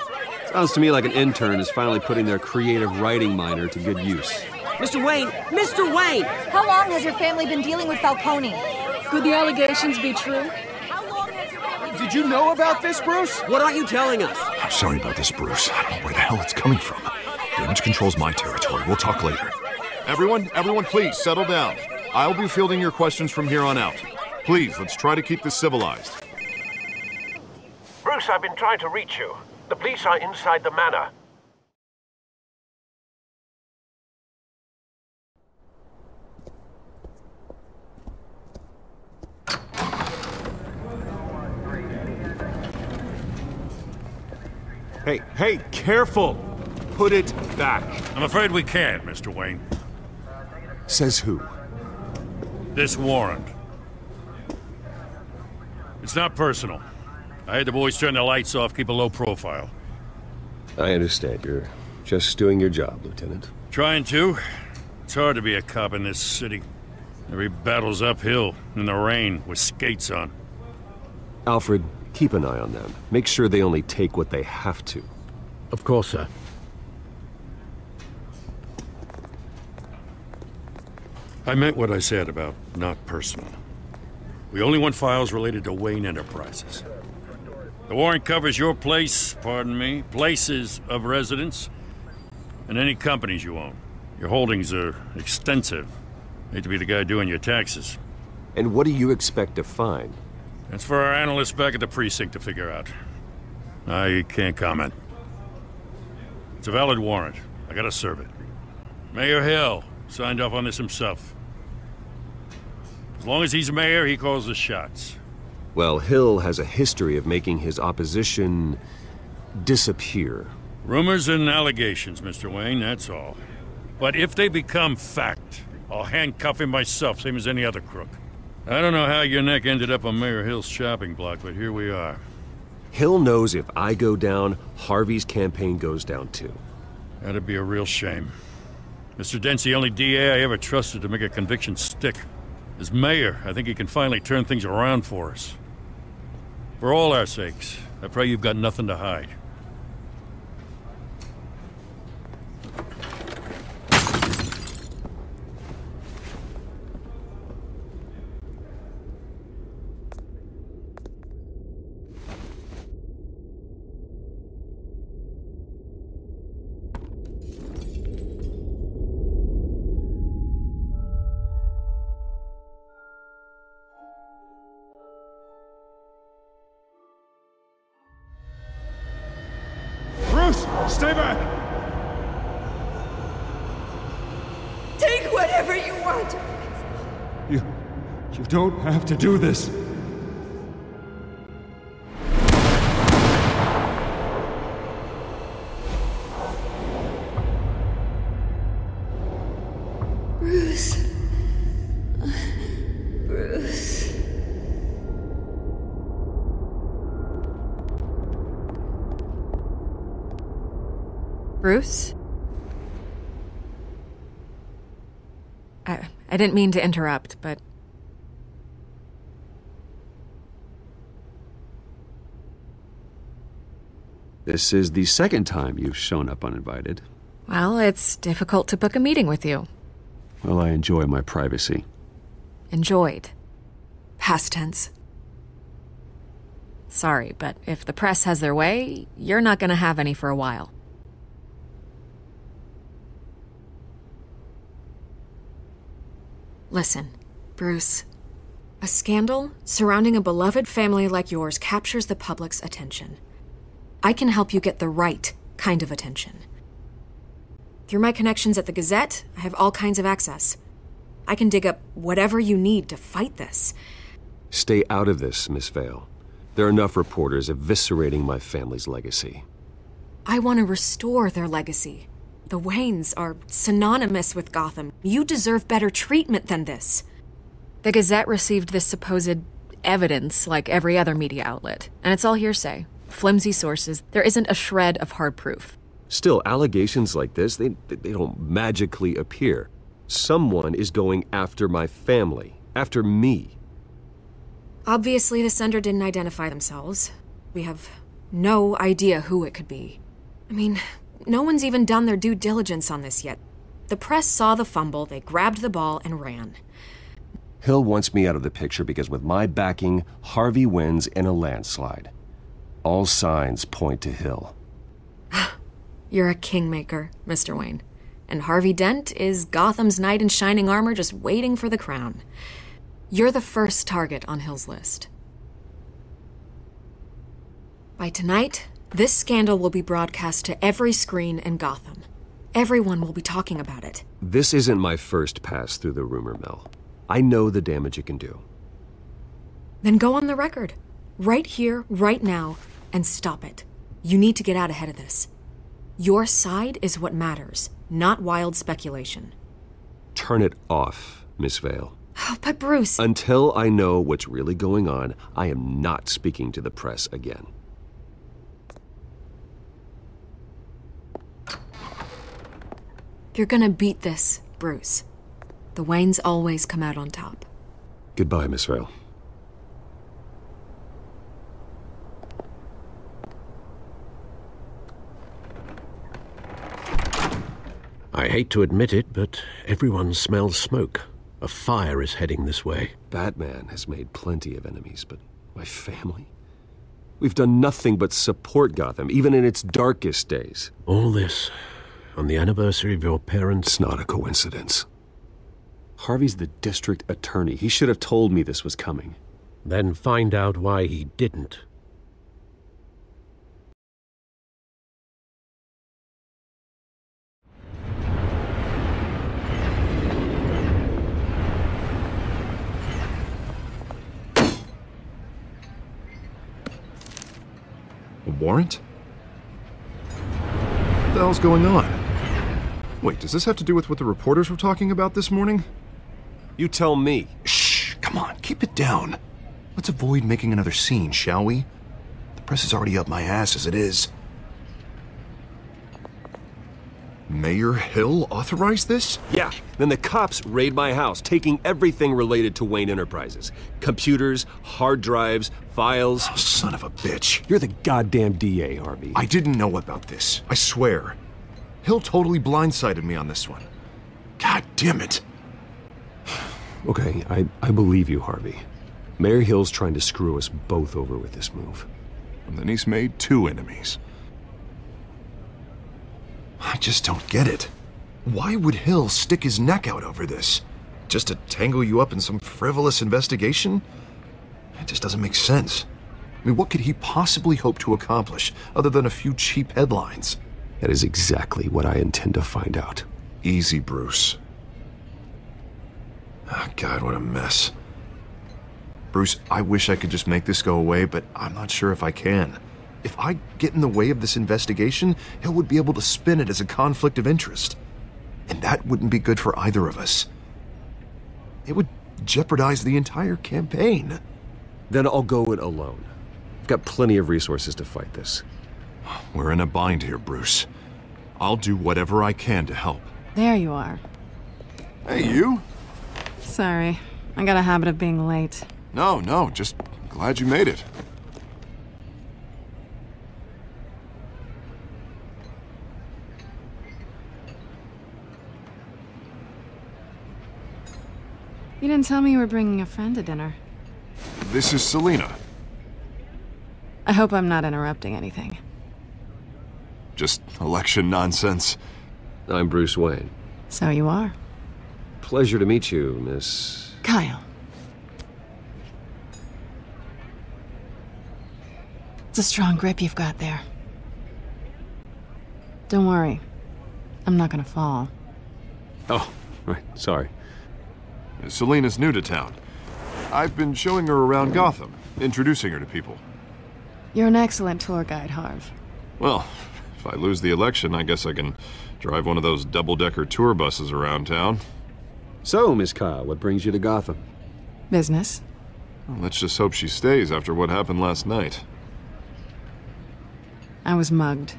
Sounds to me like an intern is finally putting their creative writing minor to good use. Mr. Wayne! Mr. Wayne! How long has your family been dealing with Falcone? Could the allegations be true? Did you know about this, Bruce? What aren't you telling us? I'm sorry about this, Bruce. I don't know where the hell it's coming from. Damage control's my territory. We'll talk later. Everyone, please settle down. I'll be fielding your questions from here on out. Please, let's try to keep this civilized. Bruce, I've been trying to reach you. The police are inside the manor. Hey, careful! Put it back. I'm afraid we can't, Mr. Wayne. Says who? This warrant. It's not personal. I had the boys turn the lights off, keep a low profile. I understand. You're just doing your job, Lieutenant. Trying to. It's hard to be a cop in this city. Every battle's uphill, in the rain, with skates on. Alfred, keep an eye on them. Make sure they only take what they have to. Of course, sir. I meant what I said about not personal. We only want files related to Wayne Enterprises. The warrant covers your place, pardon me, places of residence, and any companies you own. Your holdings are extensive. Hate to be the guy doing your taxes. And what do you expect to find? That's for our analysts back at the precinct to figure out. I can't comment. It's a valid warrant. I gotta serve it. Mayor Hill signed off on this himself. As long as he's mayor, he calls the shots. Well, Hill has a history of making his opposition disappear. Rumors and allegations, Mr. Wayne, that's all. But if they become fact, I'll handcuff him myself, same as any other crook. I don't know how your neck ended up on Mayor Hill's shopping block, but here we are. Hill knows if I go down, Harvey's campaign goes down too. That'd be a real shame. Mr. Dent's the only DA I ever trusted to make a conviction stick. As mayor, I think he can finally turn things around for us. For all our sakes, I pray you've got nothing to hide. Stay back! Take whatever you want. You don't have to do this. Bruce. Bruce. Bruce? I didn't mean to interrupt, but... This is the second time you've shown up uninvited. Well, it's difficult to book a meeting with you. Well, I enjoy my privacy. Enjoyed. Past tense. Sorry, but if the press has their way, you're not gonna have any for a while. Listen, Bruce. A scandal surrounding a beloved family like yours captures the public's attention. I can help you get the right kind of attention. Through my connections at the Gazette, I have all kinds of access. I can dig up whatever you need to fight this. Stay out of this, Miss Vale. There are enough reporters eviscerating my family's legacy. I want to restore their legacy. The Waynes are synonymous with Gotham. You deserve better treatment than this. The Gazette received this supposed evidence like every other media outlet, and it's all hearsay. Flimsy sources. There isn't a shred of hard proof. Still, allegations like this, they don't magically appear. Someone is going after my family, after me. Obviously, the sender didn't identify themselves. We have no idea who it could be. I mean, no one's even done their due diligence on this yet. The press saw the fumble, they grabbed the ball and ran. Hill wants me out of the picture because with my backing, Harvey wins in a landslide. All signs point to Hill. You're a kingmaker, Mr. Wayne. And Harvey Dent is Gotham's knight in shining armor just waiting for the crown. You're the first target on Hill's list. By tonight, this scandal will be broadcast to every screen in Gotham. Everyone will be talking about it. This isn't my first pass through the rumor mill. I know the damage it can do. Then go on the record. Right here, right now, and stop it. You need to get out ahead of this. Your side is what matters, not wild speculation. Turn it off, Miss Vale. Oh, but Bruce... Until I know what's really going on, I am not speaking to the press again. You're gonna beat this, Bruce. The Waynes always come out on top. Goodbye, Miss Vale. I hate to admit it, but everyone smells smoke. A fire is heading this way. Batman has made plenty of enemies, but my family? We've done nothing but support Gotham, even in its darkest days. All this on the anniversary of your parents'... It's not a coincidence. Harvey's the district attorney. He should have told me this was coming. Then find out why he didn't. A warrant? What the hell's going on? Wait, does this have to do with what the reporters were talking about this morning? You tell me. Shh, come on, keep it down. Let's avoid making another scene, shall we? The press is already up my ass as it is. Mayor Hill authorized this? Yeah, then the cops raid my house, taking everything related to Wayne Enterprises. Computers, hard drives, files. Oh, son of a bitch. You're the goddamn DA, Harvey. I didn't know about this, I swear. Hill totally blindsided me on this one. God damn it. Okay, I believe you, Harvey. Mayor Hill's trying to screw us both over with this move. And then he's made 2 enemies. I just don't get it. Why would Hill stick his neck out over this? Just to tangle you up in some frivolous investigation? It just doesn't make sense. I mean, what could he possibly hope to accomplish other than a few cheap headlines? That is exactly what I intend to find out. Easy, Bruce. Oh, God, what a mess. Bruce, I wish I could just make this go away, but I'm not sure if I can. If I get in the way of this investigation, Hill would be able to spin it as a conflict of interest. And that wouldn't be good for either of us. It would jeopardize the entire campaign. Then I'll go it alone. I've got plenty of resources to fight this. We're in a bind here, Bruce. I'll do whatever I can to help. There you are. Hey, you? Sorry. I got a habit of being late. No, just glad you made it. You didn't tell me you were bringing a friend to dinner. This is Selina. I hope I'm not interrupting anything. Just election nonsense. I'm Bruce Wayne. So you are. Pleasure to meet you, Miss... Kyle. It's a strong grip you've got there. Don't worry. I'm not gonna fall. Oh, right. Sorry. Selina's new to town. I've been showing her around Gotham, introducing her to people. You're an excellent tour guide, Harv. Well, if I lose the election, I guess I can drive one of those double-decker tour buses around town. So, Miss Kyle, what brings you to Gotham? Business. Well, let's just hope she stays after what happened last night. I was mugged.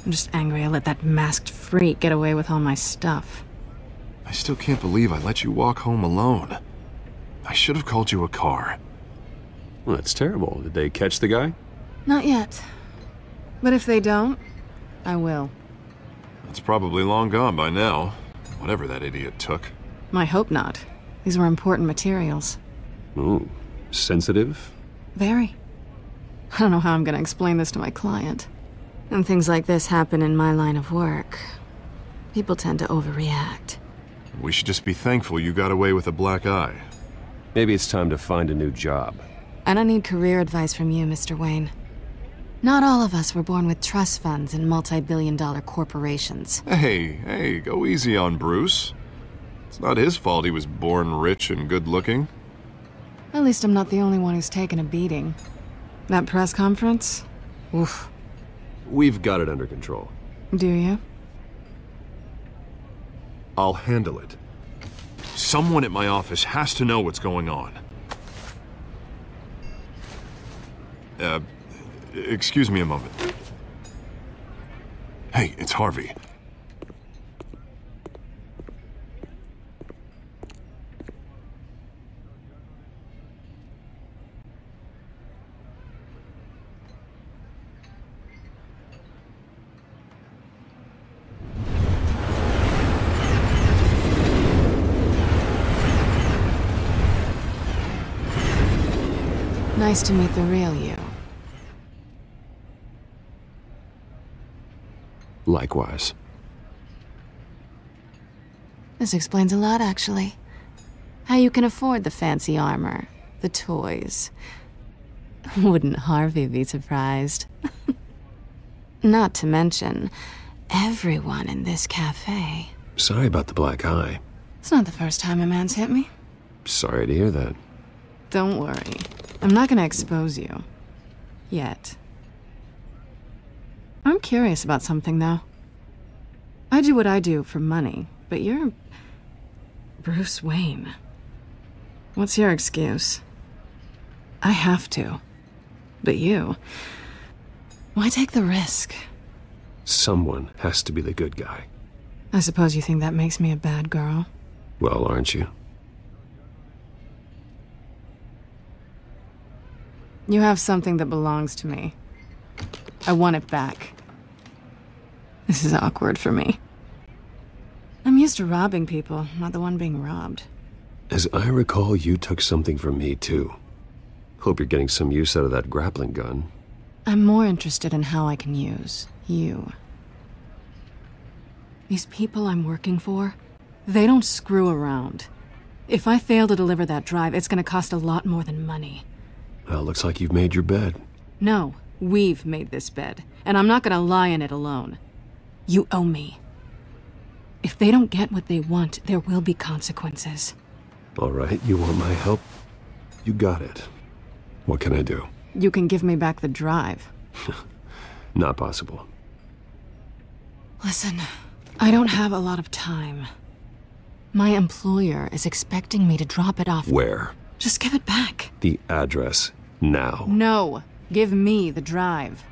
I'm just angry I let that masked freak get away with all my stuff. I still can't believe I let you walk home alone. I should have called you a car. Well, that's terrible. Did they catch the guy? Not yet. But if they don't, I will. It's probably long gone by now. Whatever that idiot took. I hope not. These were important materials. Ooh, sensitive? Very. I don't know how I'm gonna explain this to my client. And things like this happen in my line of work. People tend to overreact. We should just be thankful you got away with a black eye. Maybe it's time to find a new job. I don't need career advice from you, Mr. Wayne. Not all of us were born with trust funds and multi-billion-dollar corporations. Hey, go easy on Bruce. It's not his fault he was born rich and good-looking. At least I'm not the only one who's taken a beating. That press conference? Oof. We've got it under control. Do you? I'll handle it. Someone at my office has to know what's going on. Excuse me a moment. Hey, it's Harvey. Nice to meet the real you. Likewise. This explains a lot, actually. How you can afford the fancy armor, the toys. Wouldn't Harvey be surprised? Not to mention, everyone in this cafe. Sorry about the black eye. It's not the first time a man's hit me. Sorry to hear that. Don't worry. I'm not gonna expose you. Yet. I'm curious about something, though. I do what I do for money, but you're... Bruce Wayne. What's your excuse? I have to. But you... Why take the risk? Someone has to be the good guy. I suppose you think that makes me a bad girl? Well, aren't you? You have something that belongs to me. I want it back. This is awkward for me. I'm used to robbing people, not the one being robbed. As I recall, you took something from me, too. Hope you're getting some use out of that grappling gun. I'm more interested in how I can use you. These people I'm working for, they don't screw around. If I fail to deliver that drive, it's gonna cost a lot more than money. Well, looks like you've made your bed. No, we've made this bed, and I'm not gonna lie in it alone. You owe me. If they don't get what they want, there will be consequences. All right, you want my help? You got it. What can I do? You can give me back the drive. Not possible. Listen, I don't have a lot of time. My employer is expecting me to drop it off. Where? Just give it back. The address, now. No, give me the drive.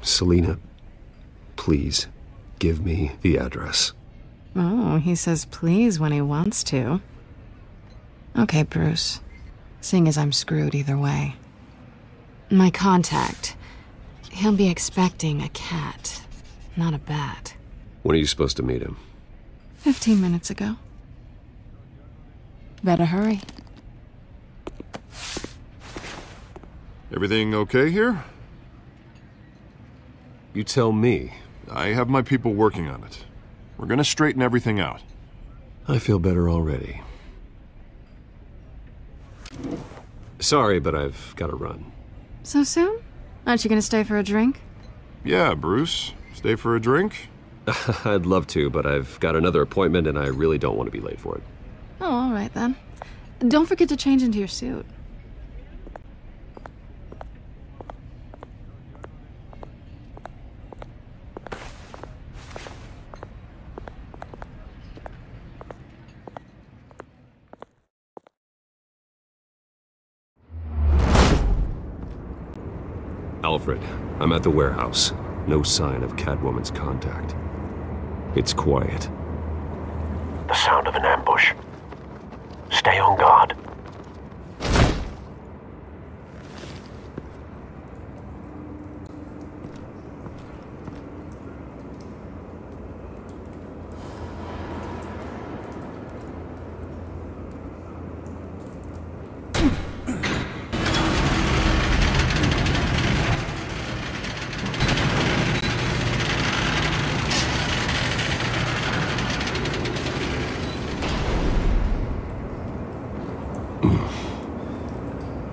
Selina, please, give me the address. Oh, he says please when he wants to. Okay, Bruce. Seeing as I'm screwed either way. My contact, he'll be expecting a cat, not a bat. When are you supposed to meet him? 15 minutes ago. Better hurry. Everything okay here? You tell me. I have my people working on it. We're gonna straighten everything out. I feel better already. Sorry, but I've got to run. So soon? Aren't you gonna stay for a drink? Yeah, Bruce. Stay for a drink? I'd love to, but I've got another appointment and I really don't want to be late for it. Oh, all right then. Don't forget to change into your suit. Alfred, I'm at the warehouse. No sign of Catwoman's contact. It's quiet. The sound of an ambush. Stay on guard.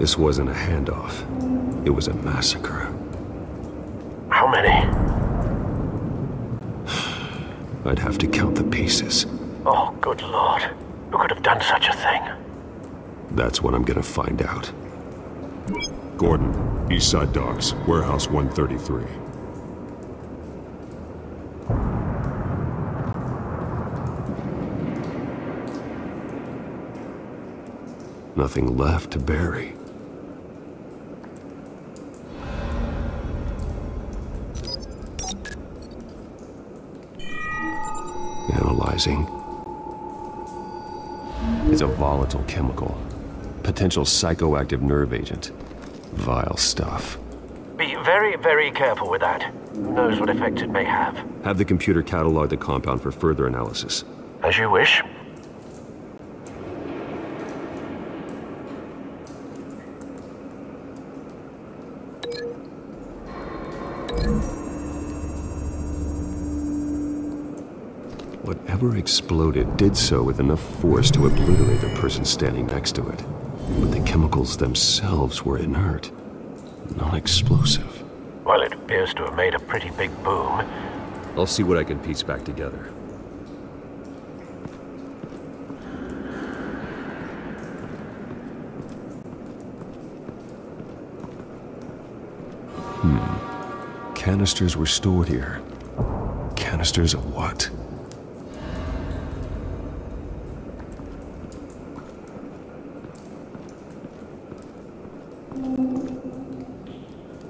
This wasn't a handoff. It was a massacre. How many? I'd have to count the pieces. Oh, good Lord. Who could have done such a thing? That's what I'm gonna find out. Gordon, Eastside Docks, Warehouse 133. Nothing left to bury. Analyzing. It's a volatile chemical. Potential psychoactive nerve agent. Vile stuff. Be very, very careful with that. Who knows what effect it may have. Have the computer catalog the compound for further analysis. As you wish. Whatever exploded did so with enough force to obliterate the person standing next to it. But the chemicals themselves were inert, non-explosive. Well, it appears to have made a pretty big boom. I'll see what I can piece back together. Canisters were stored here. Canisters of what?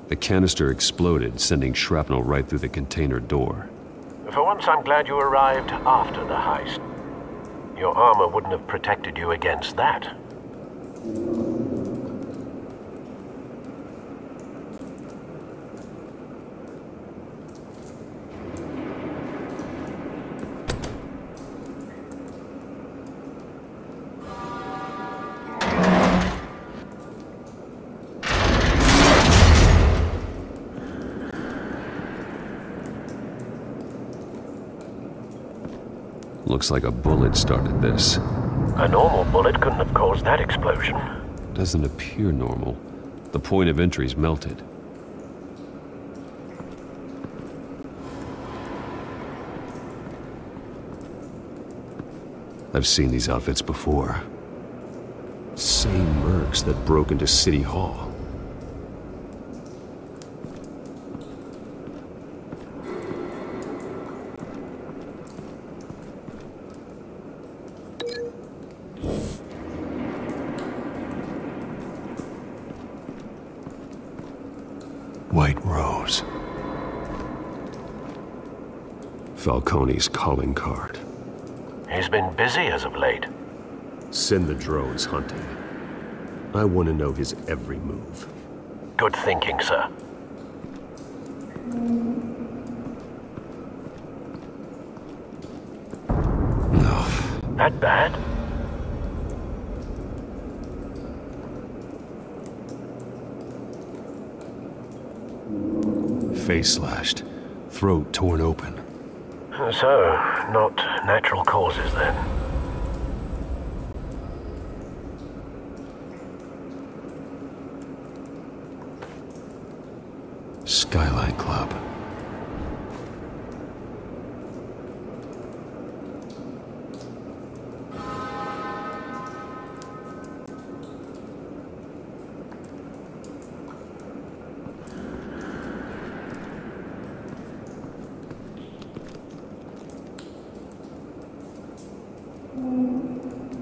The canister exploded, sending shrapnel right through the container door. For once, I'm glad you arrived after the heist. Your armor wouldn't have protected you against that. Looks like a bullet started this. A normal bullet couldn't have caused that explosion. Doesn't appear normal. The point of entry's melted. I've seen these outfits before. Same mercs that broke into City Hall. White Rose. Falcone's calling card. He's been busy as of late. Send the drones hunting. I want to know his every move. Good thinking, sir. No. That bad? Face slashed, throat torn open. So, not natural causes then. Skyline Club.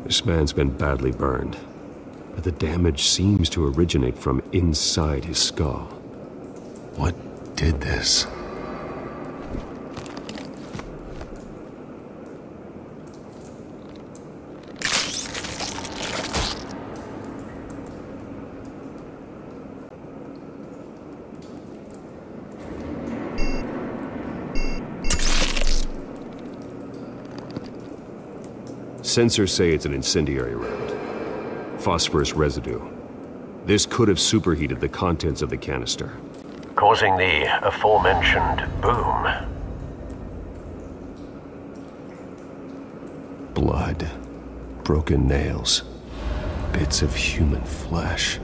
This man's been badly burned, but the damage seems to originate from inside his skull. What did this? Sensors say it's an incendiary round. Phosphorus residue. This could have superheated the contents of the canister, causing the aforementioned boom. Blood, broken nails, bits of human flesh.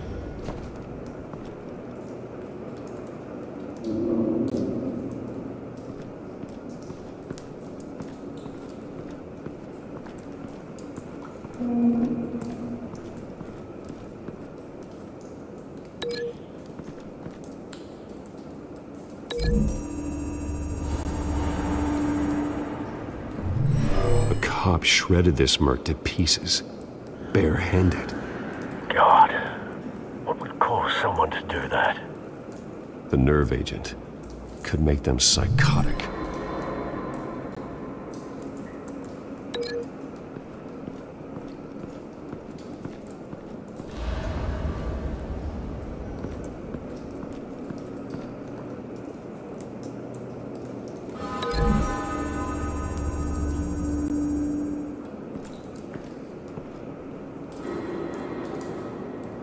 The cop shredded this merc to pieces, barehanded. God, what would cause someone to do that? The nerve agent could make them psychotic.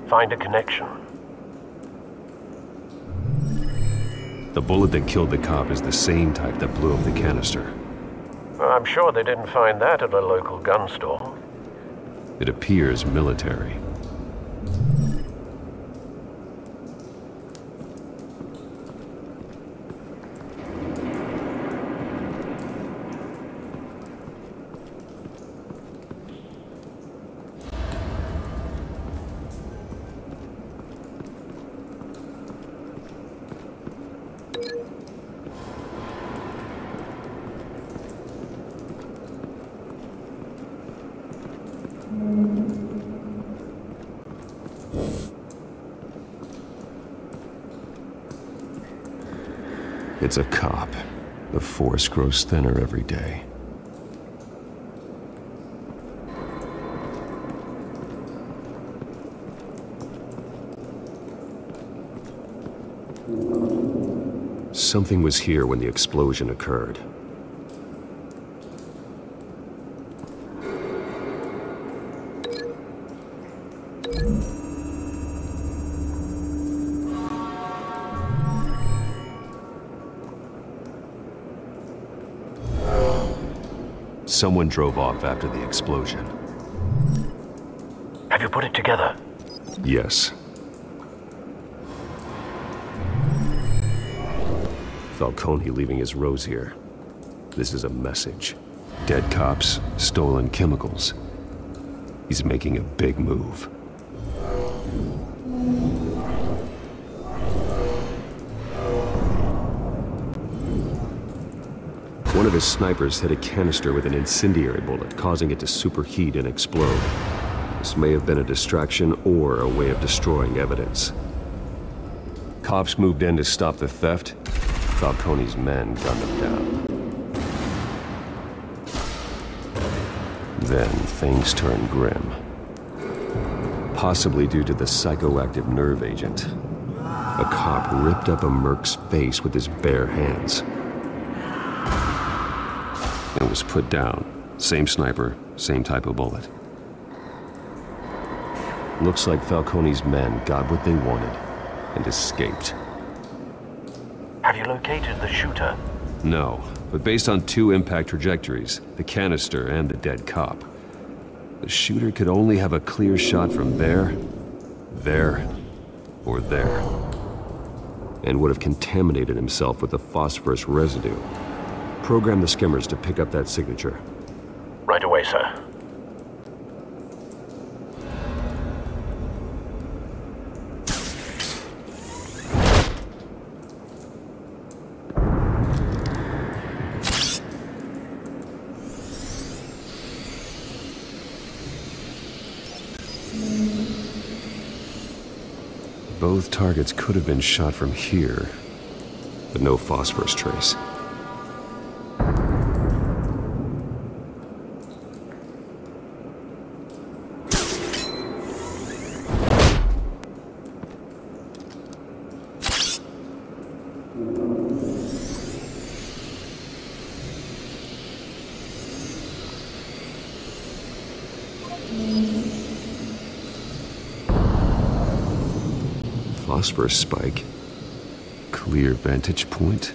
Find a connection. The bullet that killed the cop is the same type that blew up the canister. I'm sure they didn't find that at a local gun store. It appears military. It's a cop. The force grows thinner every day. Something was here when the explosion occurred. Someone drove off after the explosion. Have you put it together? Yes. Falcone leaving his rose here. This is a message. Dead cops, stolen chemicals. He's making a big move. One of his snipers hit a canister with an incendiary bullet, causing it to superheat and explode. This may have been a distraction or a way of destroying evidence. Cops moved in to stop the theft. Falcone's men gunned them down. Then things turned grim. Possibly due to the psychoactive nerve agent. A cop ripped up a merc's face with his bare hands. It was put down. Same sniper, same type of bullet. Looks like Falcone's men got what they wanted and escaped. Have you located the shooter? No, but based on two impact trajectories, the canister and the dead cop, the shooter could only have a clear shot from there, or there, and would have contaminated himself with the phosphorus residue. Program the skimmers to pick up that signature. Right away, sir. Both targets could have been shot from here, but no phosphorus trace. Phosphorus spike. Clear vantage point.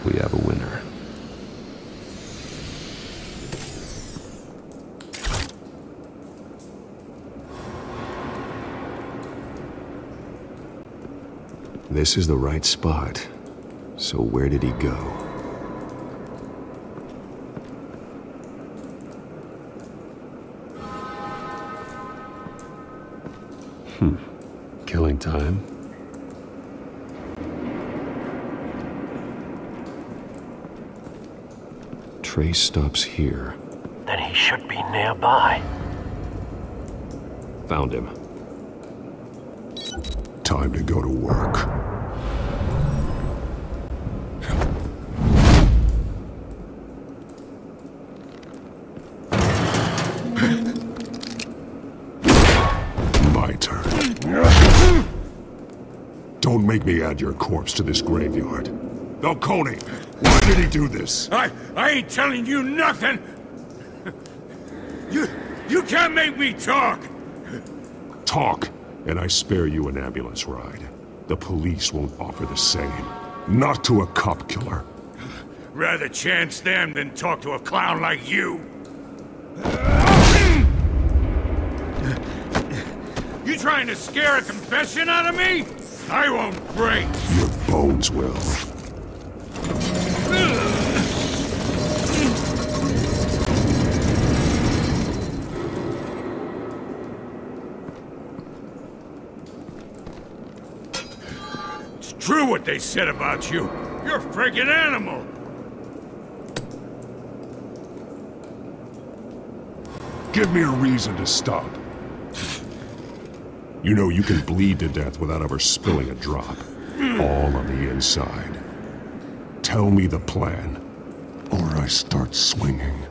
We have a winner. this is the right spot. So where did he go? Killing time. Trace stops here. Then he should be nearby. Found him. Time to go to work. My turn. Don't make me add your corpse to this graveyard. Falcone, why did he do this? I ain't telling you nothing! You can't make me talk! Talk, and I spare you an ambulance ride. The police won't offer the same. Not to a cop killer. Rather chance them than talk to a clown like you. You trying to scare a confession out of me? I won't break. Your bones will. It's true what they said about you. You're a friggin' animal. Give me a reason to stop. You know you can bleed to death without ever spilling a drop. All on the inside. Tell me the plan, or I start swinging.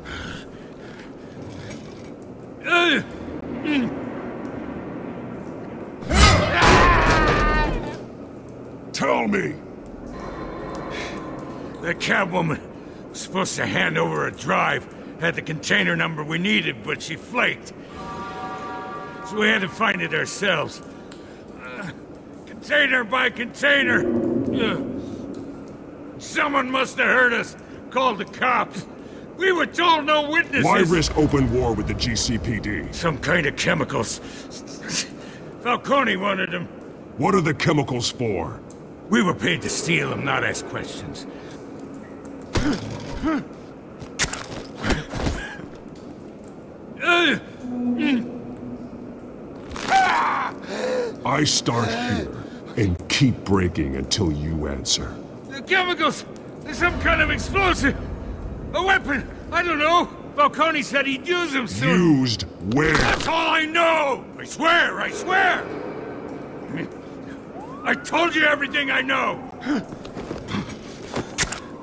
Tell me! The Catwoman was supposed to hand over a drive. Had the container number we needed, but she flaked. So we had to find it ourselves. Container by container. Someone must have heard us. Called the cops. We were told no witnesses. Why risk open war with the GCPD? Some kind of chemicals. Falcone wanted them. What are the chemicals for? We were paid to steal them, not ask questions. I start here and keep breaking until you answer. The chemicals! There's some kind of explosive! A weapon! I don't know! Falcone said he'd use them soon! Used where? That's all I know! I swear! I swear! I told you everything I know!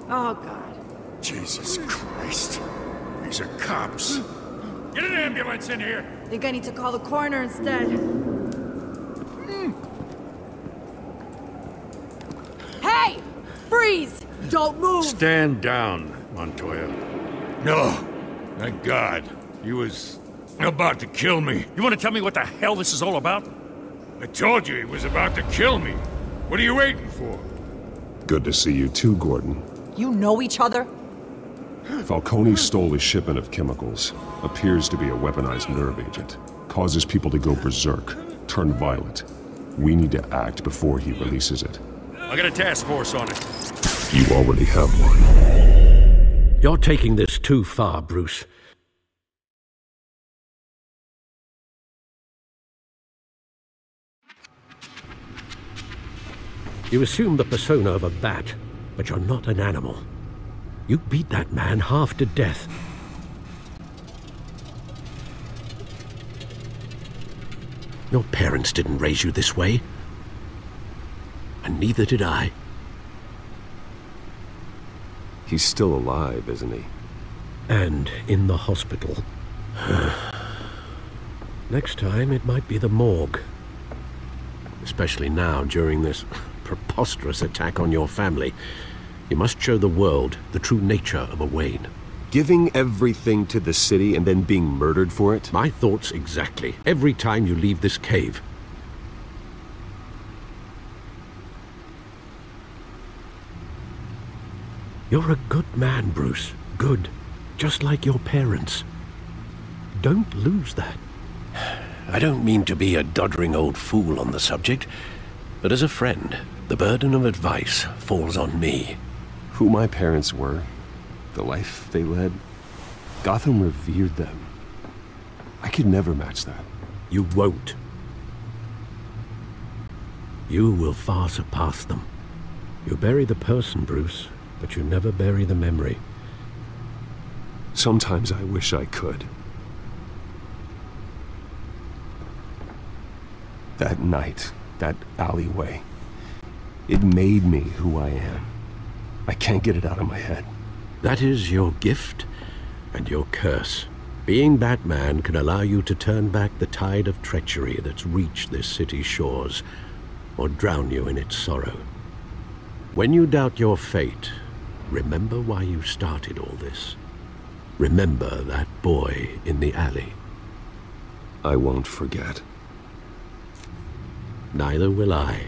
Oh, God. Jesus Christ. These are cops. Get an ambulance in here! Think I need to call the coroner instead. Hey! Freeze! Don't move! Stand down, Montoya. No. Thank God. He was about to kill me. You want to tell me what the hell this is all about? I told you he was about to kill me. What are you waiting for? Good to see you too, Gordon. You know each other? Falcone stole a shipment of chemicals. Appears to be a weaponized nerve agent. Causes people to go berserk, turn violent. We need to act before he releases it. I got a task force on it. You already have one. You're taking this too far, Bruce. You assume the persona of a bat, but you're not an animal. You beat that man half to death. Your parents didn't raise you this way. And neither did I. He's still alive, isn't he? And in the hospital. Next time, it might be the morgue. Especially now, during this preposterous attack on your family. You must show the world the true nature of a Wayne. Giving everything to the city and then being murdered for it? My thoughts exactly. Every time you leave this cave. You're a good man, Bruce. Good. Just like your parents. Don't lose that. I don't mean to be a doddering old fool on the subject, but as a friend, The burden of advice falls on me. Who my parents were, the life they led, Gotham revered them. I could never match that. You won't. You will far surpass them. You bury the person, Bruce, but you never bury the memory. Sometimes I wish I could. That night, that alleyway, it made me who I am. I can't get it out of my head. That is your gift and your curse. Being Batman can allow you to turn back the tide of treachery that's reached this city's shores, or drown you in its sorrow. When you doubt your fate, remember why you started all this. Remember that boy in the alley. I won't forget. Neither will I.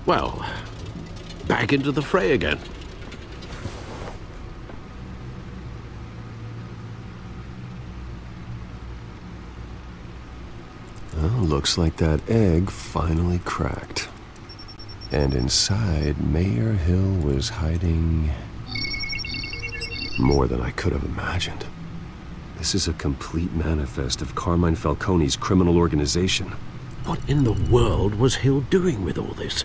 Well, back into the fray again. Well, looks like that egg finally cracked. And inside, Mayor Hill was hiding more than I could have imagined. This is a complete manifest of Carmine Falcone's criminal organization. What in the world was Hill doing with all this?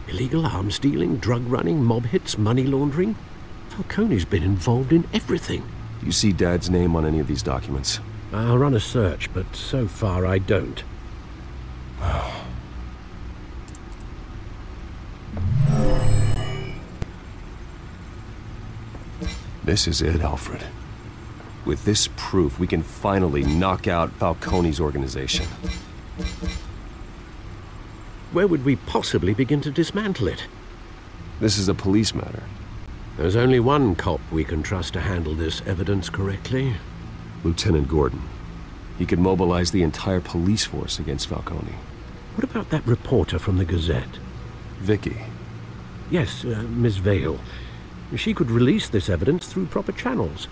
Illegal arms dealing, drug running, mob hits, money laundering? Falcone's been involved in everything. Do you see Dad's name on any of these documents? I'll run a search, but so far I don't. This is it, Alfred. With this proof, we can finally knock out Falcone's organization. Where would we possibly begin to dismantle it? This is a police matter. There's only one cop we can trust to handle this evidence correctly. Lieutenant Gordon. He could mobilize the entire police force against Falcone. What about that reporter from the Gazette? Vicky. Yes, Miss Vale. She could release this evidence through proper channels.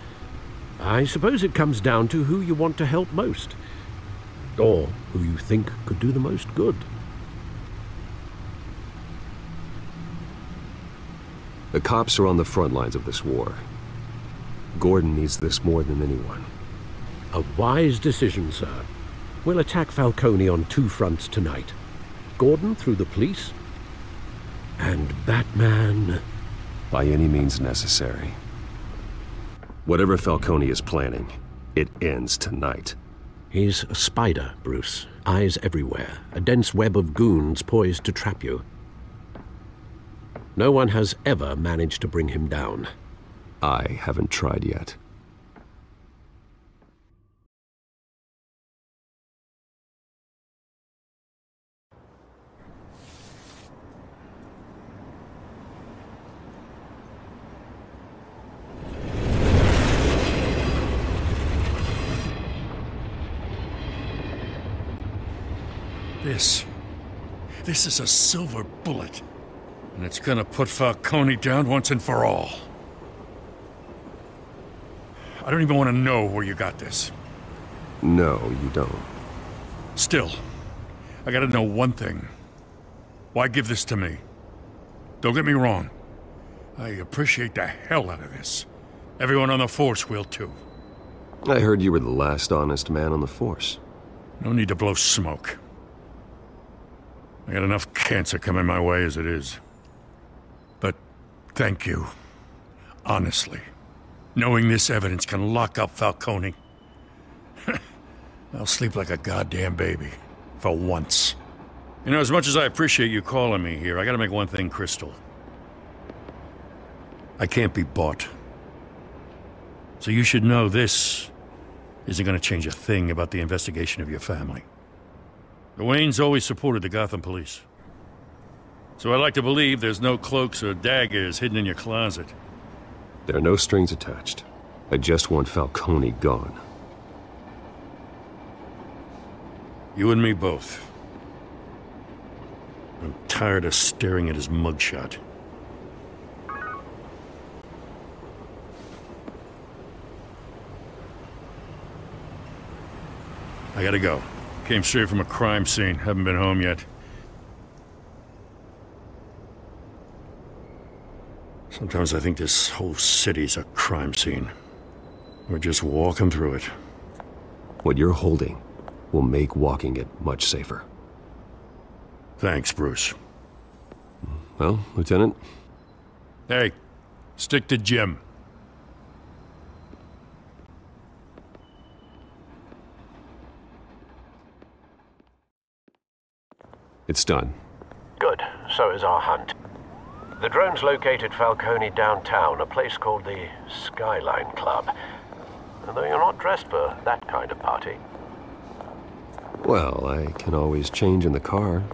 I suppose it comes down to who you want to help most. Or who you think could do the most good. The cops are on the front lines of this war. Gordon needs this more than anyone. A wise decision, sir. We'll attack Falcone on two fronts tonight. Gordon through the police, and Batman... by any means necessary. Whatever Falcone is planning, it ends tonight. He's a spider, Bruce. Eyes everywhere. A dense web of goons poised to trap you. No one has ever managed to bring him down. I haven't tried yet. This is a silver bullet. And it's gonna put Falcone down once and for all. I don't even want to know where you got this. No, you don't. Still, I gotta know one thing. Why give this to me? Don't get me wrong. I appreciate the hell out of this. Everyone on the force will too. I heard you were the last honest man on the force. No need to blow smoke. I got enough cancer coming my way as it is. But thank you. Honestly. Knowing this evidence can lock up Falcone. I'll sleep like a goddamn baby. For once. You know, as much as I appreciate you calling me here, I gotta make one thing crystal. I can't be bought. So you should know this isn't gonna change a thing about the investigation of your family. The Waynes always supported the Gotham police. So I like to believe there's no cloaks or daggers hidden in your closet. There are no strings attached. I just want Falcone gone. You and me both. I'm tired of staring at his mugshot. I gotta go. Came straight from a crime scene. Haven't been home yet. Sometimes I think this whole city's a crime scene. We're just walking through it. What you're holding will make walking it much safer. Thanks, Bruce. Well, Lieutenant? Hey, stick to Jim. It's done. Good. So is our hunt. The drones located Falcone downtown, a place called the Skyline Club. Though you're not dressed for that kind of party. Well, I can always change in the car.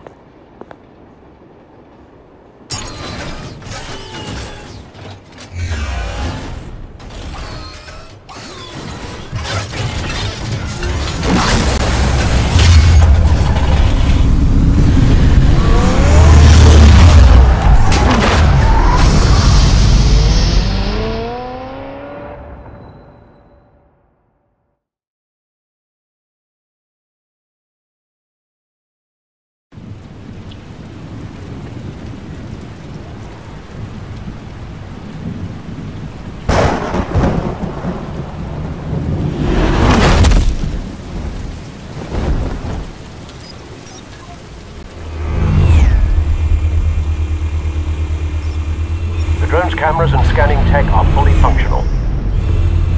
Cameras and scanning tech are fully functional.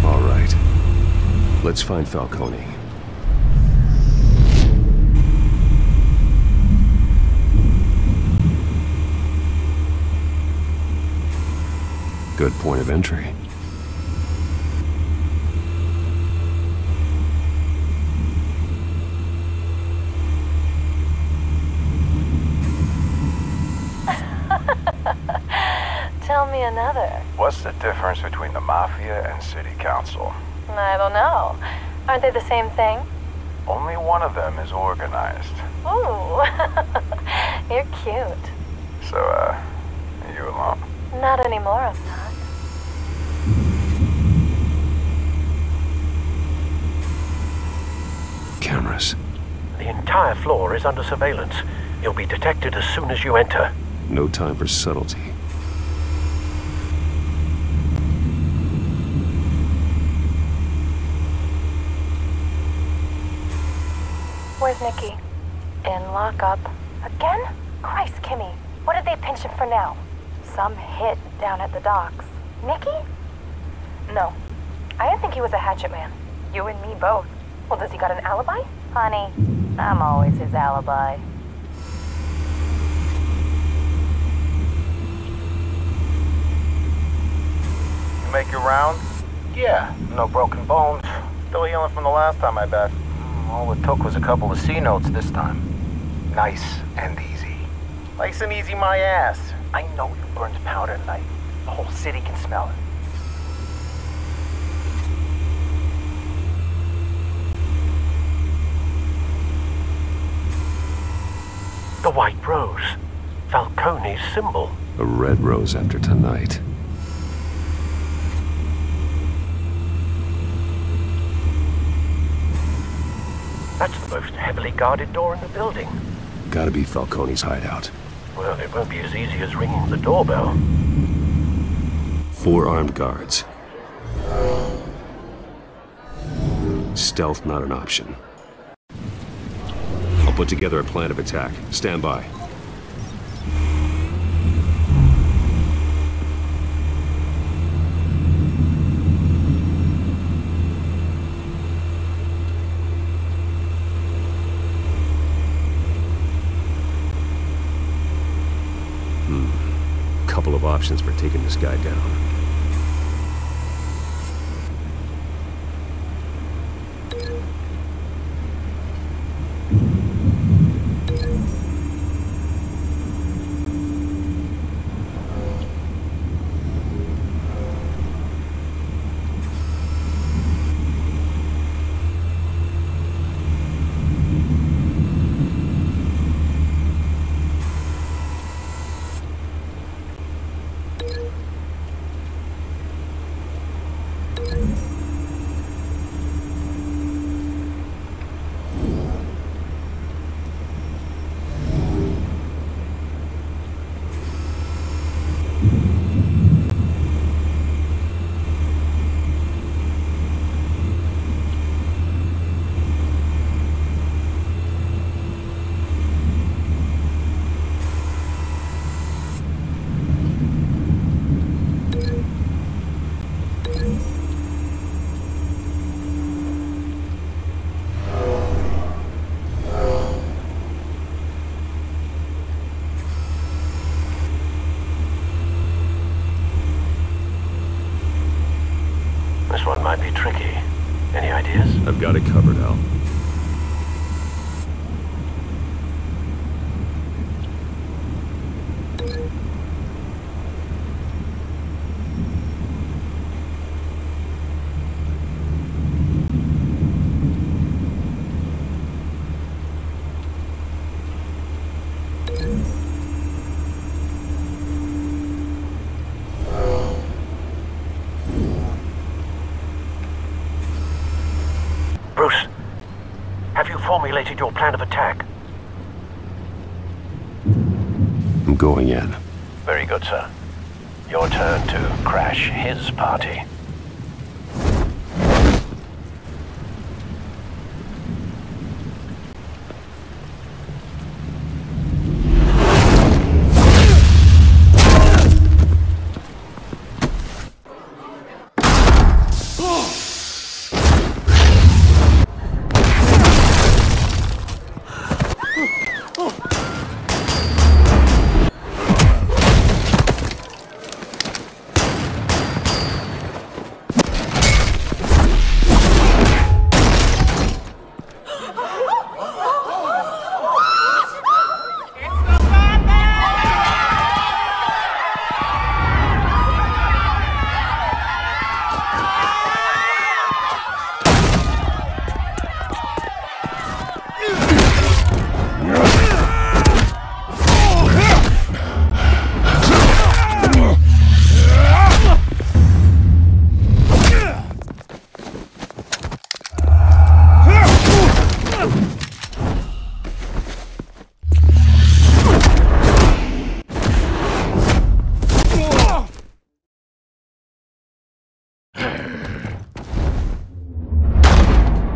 All right. Let's find Falcone. Good point of entry. Tell me another. What's the difference between the Mafia and City Council? I don't know. Aren't they the same thing? Only one of them is organized. Ooh, you're cute. So, are you alone? Not anymore, I'm not. Cameras. The entire floor is under surveillance. You'll be detected as soon as you enter. No time for subtlety. Where's Nikki? In lockup. Again? Christ, Kimmy. What did they pinch him for now? Some hit down at the docks. Nikki? No. I didn't think he was a hatchet man. You and me both. Well, does he got an alibi? Honey, I'm always his alibi. You make your rounds? Yeah, no broken bones. Still healing from the last time, I bet. All it took was a couple of C notes this time. Nice and easy. Nice and easy my ass. I know you burned powder tonight. The whole city can smell it. The white rose. Falcone's symbol. A red rose after tonight. That's the most heavily guarded door in the building. Gotta be Falcone's hideout. Well, it won't be as easy as ringing the doorbell. 4 armed guards. Stealth not an option. I'll put together a plan of attack. Stand by. Couple of options for taking this guy down. formulated your plan of attack? I'm going in. Very good, sir. Your turn to crash his party.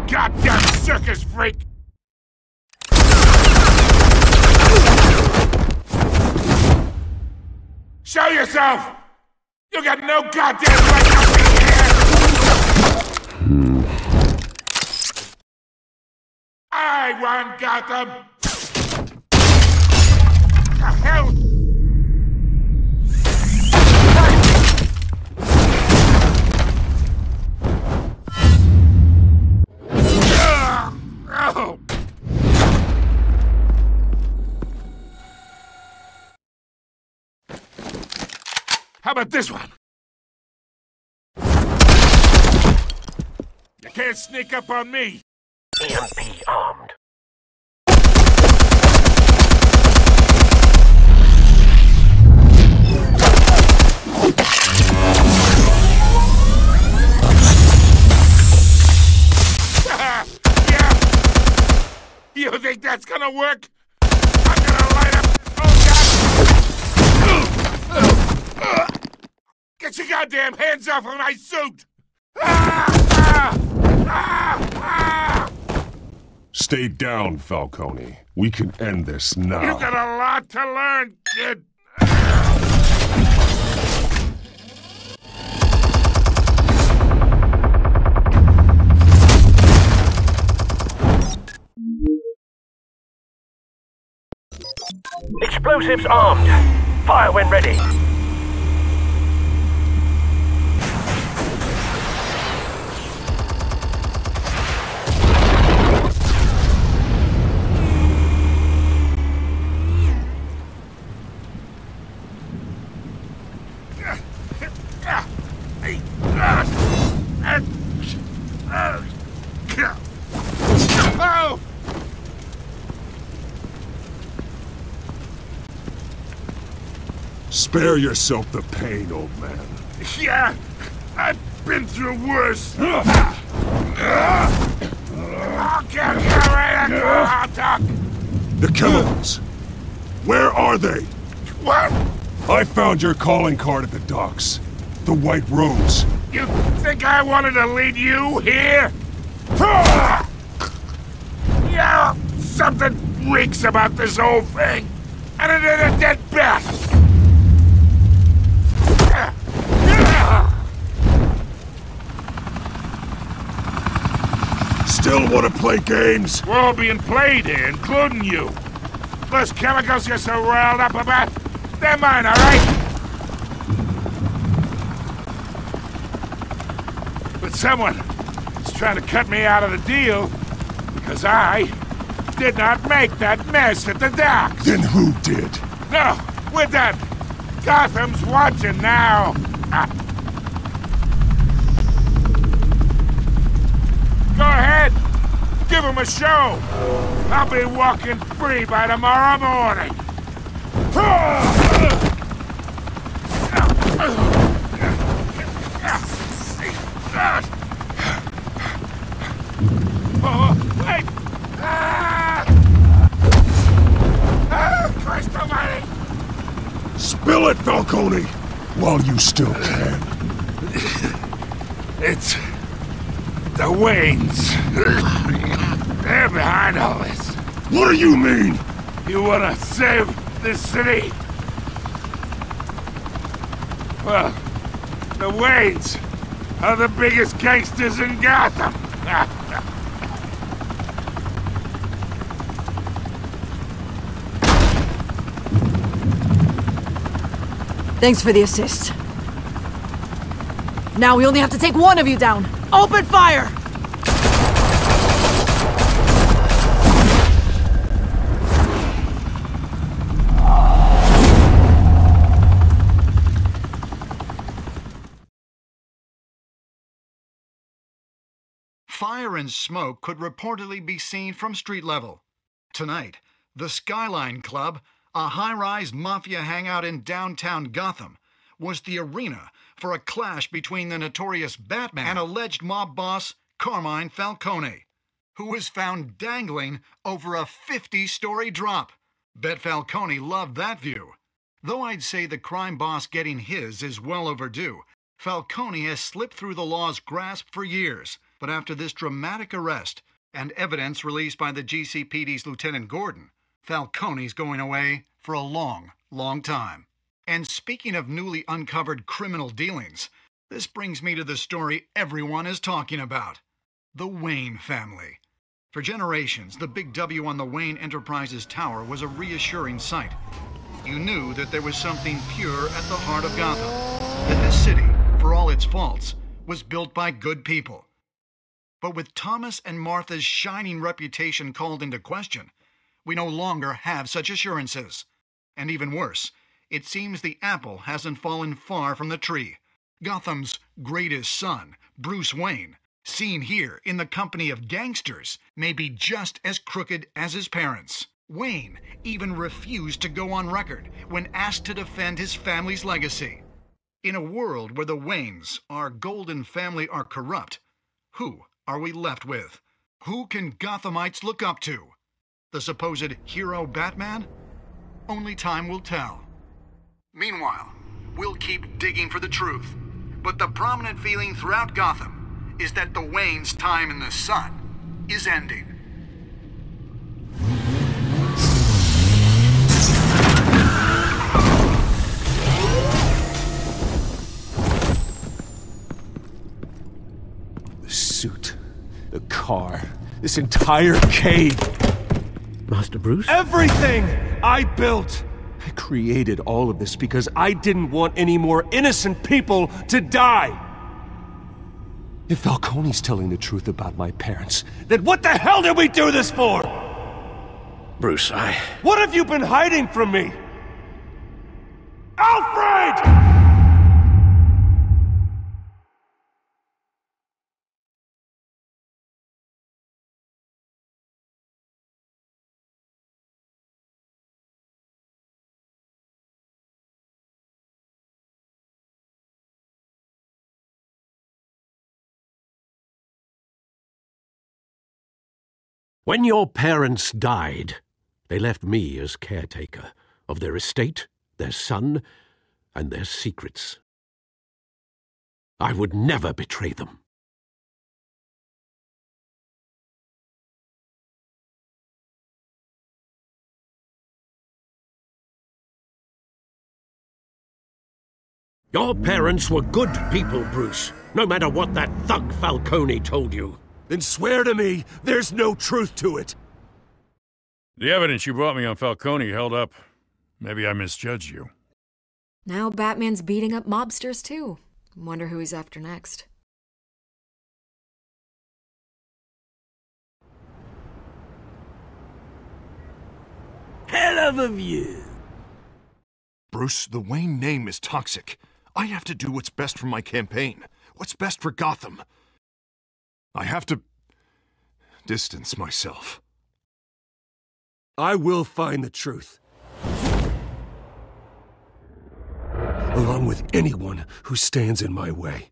Goddamn circus freak! Show yourself! You got no goddamn right to be here! I run Gotham! The hell? Oh. How about this one? You can't sneak up on me. EMP armed. You think that's gonna work? I'm gonna light up. Oh, God! Get your goddamn hands off of my suit! Stay down, Falcone. We can end this now. You got a lot to learn, kid. Explosives armed. Fire when ready. Oh! Spare yourself the pain, old man. Yeah, I've been through worse. I'll get you right into a hot dog. The chemicals. Where are they? What? I found your calling card at the docks. The White Rose. You think I wanted to lead you here? Yeah, something reeks about this whole thing. And it is a dead bat. Still want to play games? We're all being played here, including you. Those chemicals you're so riled up about, they're mine, all right? But someone is trying to cut me out of the deal because I did not make that mess at the docks. Then who did? No, we're done. Gotham's watching now. Go ahead. Give him a show. I'll be walking free by tomorrow morning. Oh, wait! Spill it, Falcone! While you still can. It's the Waynes. They're behind all this. What do you mean? You wanna save this city? Well, the Waynes are the biggest gangsters in Gotham. Thanks for the assist. Now we only have to take one of you down. Open fire! Fire and smoke could reportedly be seen from street level. Tonight, the Skyline Club, a high-rise mafia hangout in downtown Gotham, was the arena for a clash between the notorious Batman and alleged mob boss Carmine Falcone, who was found dangling over a 50-story drop. Bet Falcone loved that view. Though I'd say the crime boss getting his is well overdue, Falcone has slipped through the law's grasp for years. But after this dramatic arrest and evidence released by the GCPD's Lieutenant Gordon, Falcone's going away for a long, long time. And speaking of newly uncovered criminal dealings, this brings me to the story everyone is talking about. The Wayne family. For generations, the big W on the Wayne Enterprises Tower was a reassuring sight. You knew that there was something pure at the heart of Gotham. That this city, for all its faults, was built by good people. But with Thomas and Martha's shining reputation called into question, we no longer have such assurances. And even worse, it seems the apple hasn't fallen far from the tree. Gotham's greatest son, Bruce Wayne, seen here in the company of gangsters, may be just as crooked as his parents. Wayne even refused to go on record when asked to defend his family's legacy. In a world where the Waynes, our golden family, are corrupt, who are we left with? Who can Gothamites look up to? The supposed hero Batman? Only time will tell. Meanwhile, we'll keep digging for the truth. But the prominent feeling throughout Gotham is that the Waynes' time in the sun is ending. The suit, the car, this entire cave. Master Bruce? Everything I built! I created all of this because I didn't want any more innocent people to die! If Falcone's telling the truth about my parents, then what the hell did we do this for? Bruce, What have you been hiding from me? Alfred! When your parents died, they left me as caretaker of their estate, their son, and their secrets. I would never betray them. Your parents were good people, Bruce, no matter what that thug Falcone told you. Then swear to me there's no truth to it. The evidence you brought me on Falcone held up. Maybe I misjudged you. Now Batman's beating up mobsters, too. Wonder who he's after next. Hell of a view. Bruce, the Wayne name is toxic. I have to do what's best for my campaign. What's best for Gotham. I have to distance myself. I will find the truth. Along with anyone who stands in my way.